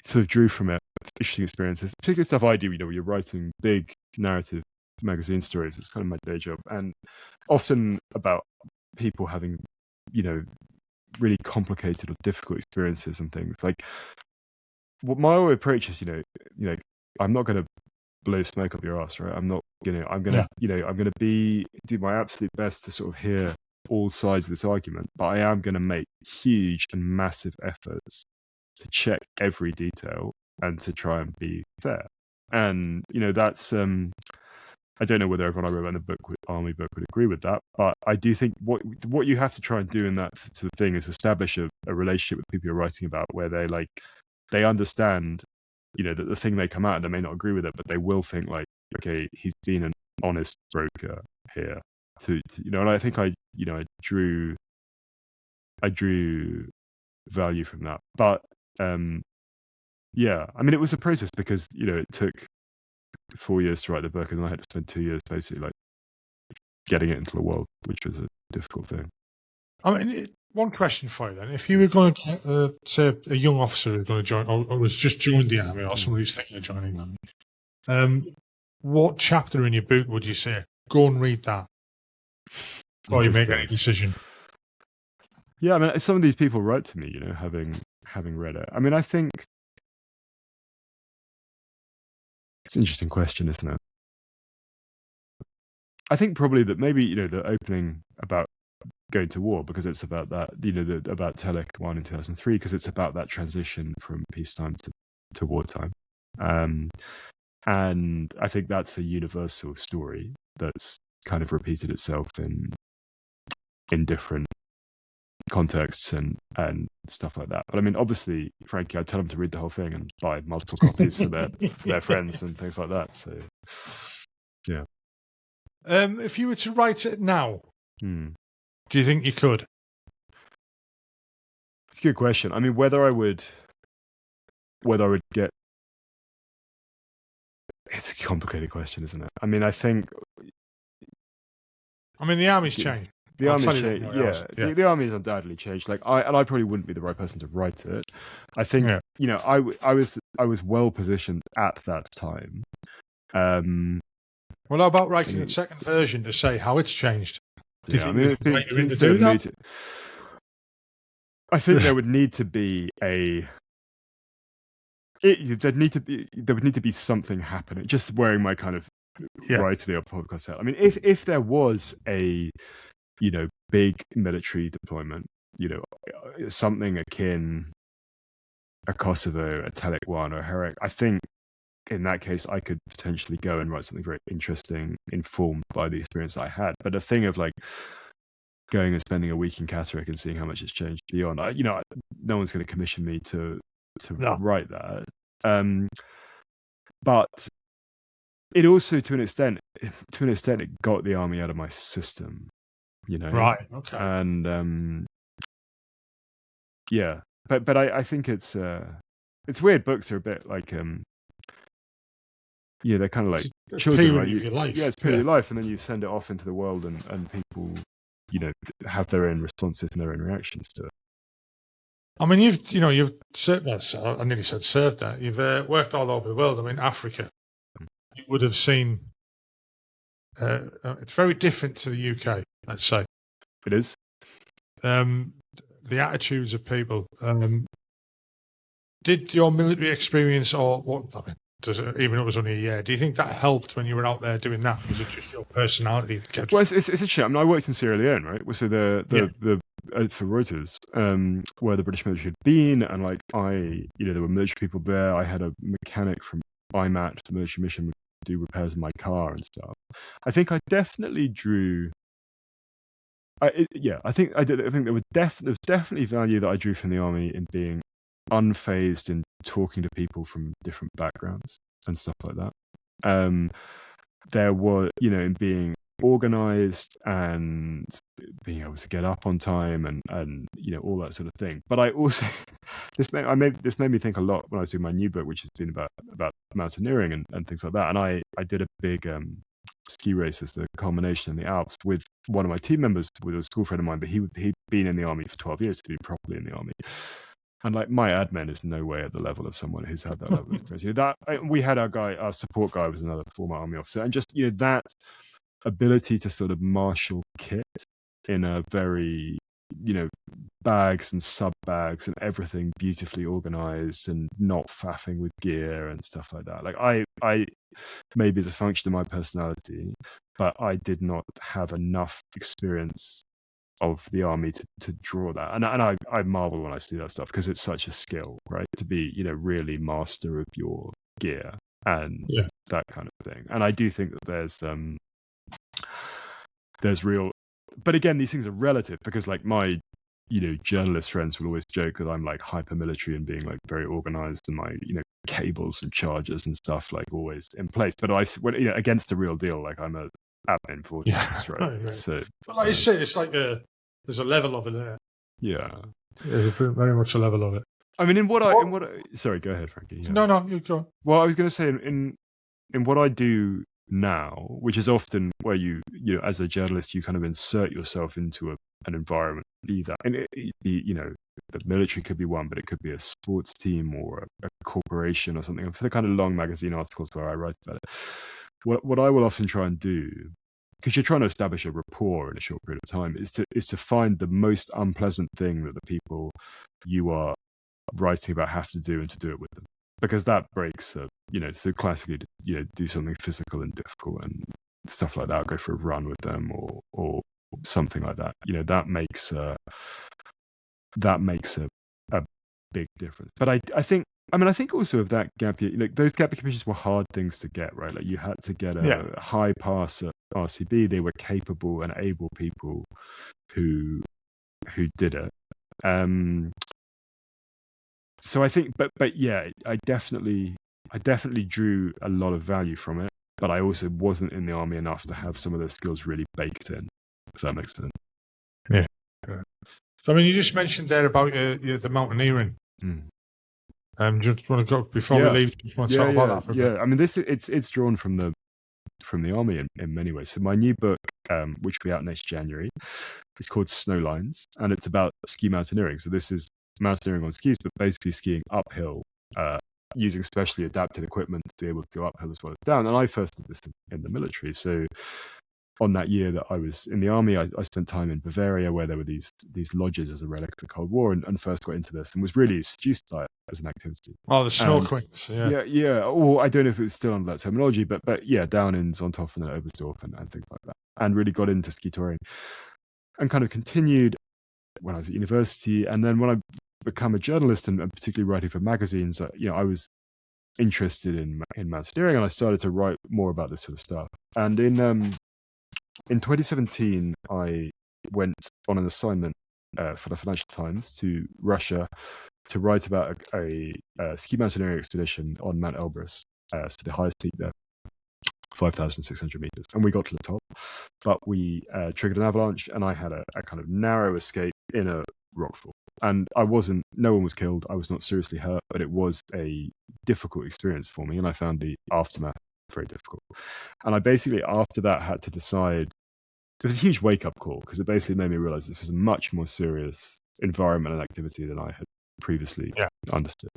sort of drew from it, interesting experiences, particularly stuff I do, you're writing big narrative magazine stories. It's kind of my day job, and often about people having, really complicated or difficult experiences and things. Like, what my whole approach is, I'm not going to blow smoke up your ass, right? I'm going to do my absolute best to sort of hear all sides of this argument, but I am going to make huge and massive efforts to check every detail and to try and be fair. And, that's, I don't know whether everyone I wrote in the Army book would agree with that, but I do think what you have to try and do in that sort of thing is establish a relationship with people you're writing about, where they understand, that the thing they come out, they may not agree with it, but they will think like, okay, he's been an honest broker here, and I think I drew value from that. But yeah, I mean, it was a process because it took 4 years to write the book, and I had to spend 2 years basically like getting it into the world, which was a difficult thing. I mean, one question for you then: if you were going to say a young officer who's going to join, or was just joined the army, or somebody who's thinking of joining the army, what chapter in your book would you say go and read that before you make any decision? Yeah, I mean, some of these people write to me, having read it. I mean, I think it's an interesting question, isn't it? I think probably that maybe the opening about going to war, because it's about that, about Telek 1 in 2003, because it's about that transition from peacetime to wartime. And I think that's a universal story that's kind of repeated itself in different contexts and stuff like that. But I mean, obviously, Frankie, I'd tell them to read the whole thing and buy multiple copies for their friends and things like that. So, yeah. If you were to write it now, do you think you could? It's a good question. I mean, whether I would get, it's a complicated question, isn't it? I mean, the army's changed. The army's changed. The army's undoubtedly changed. Like I probably wouldn't be the right person to write it. I think I was well positioned at that time. What about writing a second version to say how it's changed? Do you think I think there would need to be there would need to be something happening. Just wearing my kind of right to the podcast hat. I mean, if there was a big military deployment, something akin a Kosovo, a Telek 1, or a Herek, I think in that case I could potentially go and write something very interesting, informed by the experience I had. But a thing of like going and spending a week in Catterick and seeing how much it's changed beyond, no one's going to commission me to write that. But it also, to an extent, it got the army out of my system. Right. Okay. And yeah, but I think it's weird. Books are a bit like they're kind of like children, right? Your life. Yeah, it's period of life, and then you send it off into the world, and people have their own responses and their own reactions to it. I mean, you've served. I nearly said served there. You've worked all over the world. I mean, Africa. You would have seen. It's very different to the UK. Let's say it is. The attitudes of people. Did your military experience, or what? I mean, even if it was only a year, do you think that helped when you were out there doing that? Was it just your personality? Well, it's a shame. I mean, I worked in Sierra Leone, right? So the for Reuters, where the British military had been, and like there were military people there. I had a mechanic from IMAT, the military mission, would do repairs in my car and stuff. I think I definitely drew. I think I did. I think there was definitely value that I drew from the army in being unfazed in talking to people from different backgrounds and stuff like that. There were, in being organized and being able to get up on time and all that sort of thing. But I also this made me think a lot when I was doing my new book, which has been about mountaineering and things like that. And I did a big ski race as the culmination in the Alps with one of my team members, with a school friend of mine, but he'd been in the army for 12 years to be properly in the army. And like my admin is no way at the level of someone who's had that level of experience. We had our support guy was another former army officer, and just that ability to sort of marshal kit in a very bags and sub bags and everything beautifully organized and not faffing with gear and stuff like that. Like I maybe as a function of my personality, but I did not have enough experience of the army to draw that, and I marvel when I see that stuff, because it's such a skill, right, to be really master of your gear and that kind of thing. And I do think that there's real, but again, these things are relative, because like my journalist friends will always joke that I'm like hyper military and being like very organized, and my cables and chargers and stuff like always in place. But against the real deal, like I'm a admin vortex, right? Right. So, But like you say, it's like there's a level of it there. yeah. There's very much a level of it. I mean, sorry, go ahead, Frankie. Yeah. No, you go. Well, I was going to say in what I do now, which is often where you as a journalist, you kind of insert yourself into an environment, be that, and the military could be one, but it could be a sports team or a corporation or something. For the kind of long magazine articles where I write about it, what I will often try and do, because you're trying to establish a rapport in a short period of time, is to find the most unpleasant thing that the people you are writing about have to do, and to do it with them, because that breaks so classically, do something physical and difficult and stuff like that, go for a run with them or something like that, that makes a big difference. But I think also of that gap year, those gap year commissions were hard things to get, right? Like you had to get a high pass at RCB. They were capable and able people who did it. So I think, but yeah, I definitely drew a lot of value from it, but I also wasn't in the army enough to have some of those skills really baked in, if that makes sense. Yeah. So I mean, you just mentioned there about the mountaineering. Just want to go before we leave. Just want to talk about that for a bit. I mean, it's drawn from the army in many ways. So my new book, which will be out next January, is called Snowlines, and it's about ski mountaineering. So this is mountaineering on skis, but basically skiing uphill, using specially adapted equipment to be able to go uphill as well as down. And I first did this in the military. So on that year that I was in the army, I spent time in Bavaria, where there were these lodges as a relic of the Cold War, and first got into this and was really seduced by it as an activity. Oh, the snorkeling. Yeah. Or I don't know if it was still under that terminology, but yeah, down in Zontoffen and Oberstdorf and things like that, and really got into ski touring, and kind of continued when I was at university, and then when I become a journalist and particularly writing for magazines, I was interested in mountaineering, and I started to write more about this sort of stuff. And in 2017, I went on an assignment for the Financial Times to Russia to write about a ski mountaineering expedition on Mount Elbrus, so the highest peak there, 5,600 meters. And we got to the top, but we triggered an avalanche, and I had a kind of narrow escape in a rockfall. And no one was killed. I was not seriously hurt, but it was a difficult experience for me, and I found the aftermath very difficult. And I basically, after that, had to decide. It was a huge wake-up call, because it basically made me realize this was a much more serious environment and activity than I had previously understood.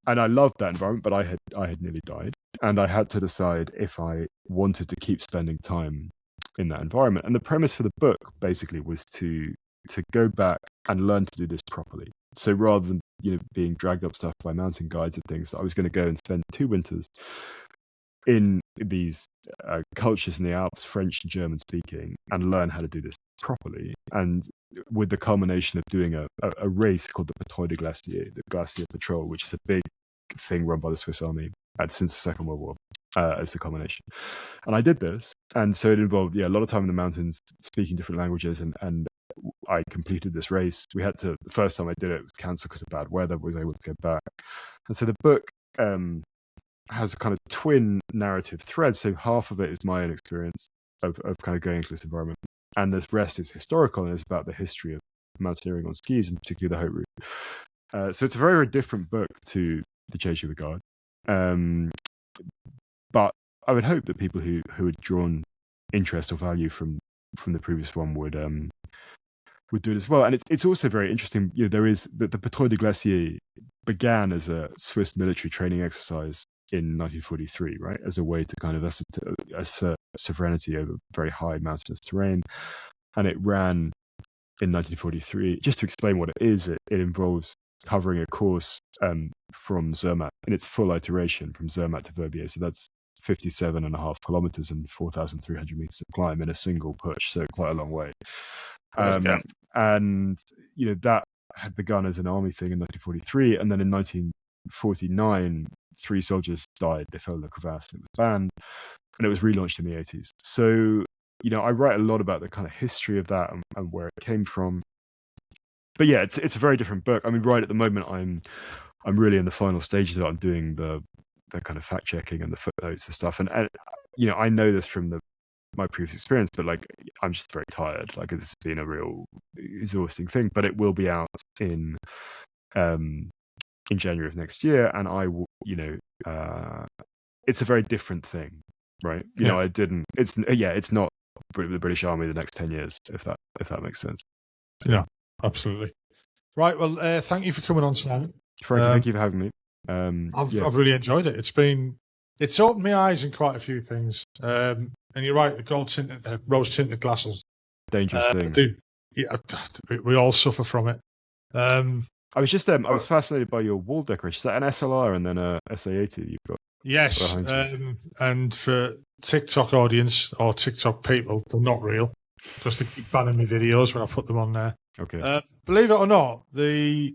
And I loved that environment, but I had nearly died, and I had to decide if I wanted to keep spending time in that environment. And the premise for the book basically was to go back and learn to do this properly. So rather than being dragged up stuff by mountain guides and things, I was going to go and spend 2 winters in these cultures in the Alps, French and German speaking, and learn how to do this properly. And with the culmination of doing a race called the Patrouille de Glacier, the Glacier Patrol, which is a big thing run by the Swiss Army since the Second World War, as the culmination. And I did this, and so it involved a lot of time in the mountains, speaking different languages, and I completed this race. The first time I did it was cancelled because of bad weather, was able to go back. And so the book has a kind of twin narrative thread. So half of it is my own experience of kind of going into this environment, and the rest is historical, and it's about the history of mountaineering on skis, and particularly the Haute Route. So it's a very, very different book to The Chase of the Guard. But I would hope that people who had drawn interest or value from the previous one would do it as well. And it's also very interesting. There is the Patrouille de Glacier began as a Swiss military training exercise in 1943, right, as a way to kind of assert sovereignty over very high mountainous terrain. And it ran in 1943. Just to explain what it is, it involves covering a course from Zermatt in its full iteration from Zermatt to Verbier. So that's 57.5 kilometers and 4,300 meters of climb in a single push. So quite a long way. And that had begun as an army thing in 1943, and then in 1949, 3 soldiers died. They fell in the crevasse, and it was banned, and it was relaunched in the 80s. So I write a lot about the kind of history of that and where it came from. But yeah, it's a very different book. I mean, right at the moment, I'm really in the final stages of it. I'm doing the kind of fact checking and the footnotes and stuff, and I know this from the my previous experience, but like I'm just very tired. Like it's been a real exhausting thing. But it will be out in January of next year, and I will, it's a very different thing, right? I didn't. It's not the British Army the next 10 years, if that makes sense. Yeah, absolutely. Right. Well, thank you for coming on tonight, Frankie. Thank you for having me. I've really enjoyed it. It's opened my eyes in quite a few things. And you're right, the gold tinted, rose tinted glasses, Dangerous things. We all suffer from it. I was just I was fascinated by your wall decoration. Is that an SLR and then a SA80 you've got? Yes, and for TikTok audience or TikTok people, they're not real. Just to keep banning me videos when I put them on there. Okay. Believe it or not, the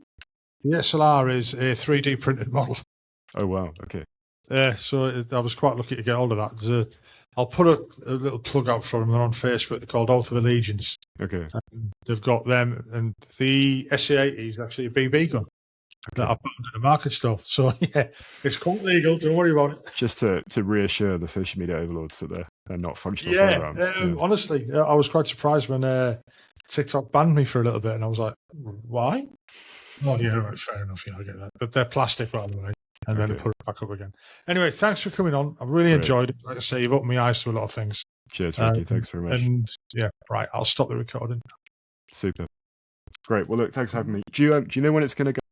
SLR is a 3D printed model. Oh wow. Okay. So I was quite lucky to get hold of that. I'll put a little plug out for them. They're on Facebook. They're called Oath of Allegiance. Okay. They've got them, and the SA80 is actually a BB gun that I put into the market stuff. So yeah, it's quite legal. Don't worry about it. Just to reassure the social media overlords that they're not functional programs. Yeah. Honestly, I was quite surprised when TikTok banned me for a little bit, and I was like, why? Oh yeah, right, fair enough. I get that. But they're plastic, by the way. And then put it back up again. Anyway, thanks for coming on. I've really enjoyed it. Like I say, you've opened my eyes to a lot of things. Cheers, Frankie. Thanks very much. And yeah, right. I'll stop the recording. Super. Great. Well, look, thanks for having me. Do you know when it's going to go?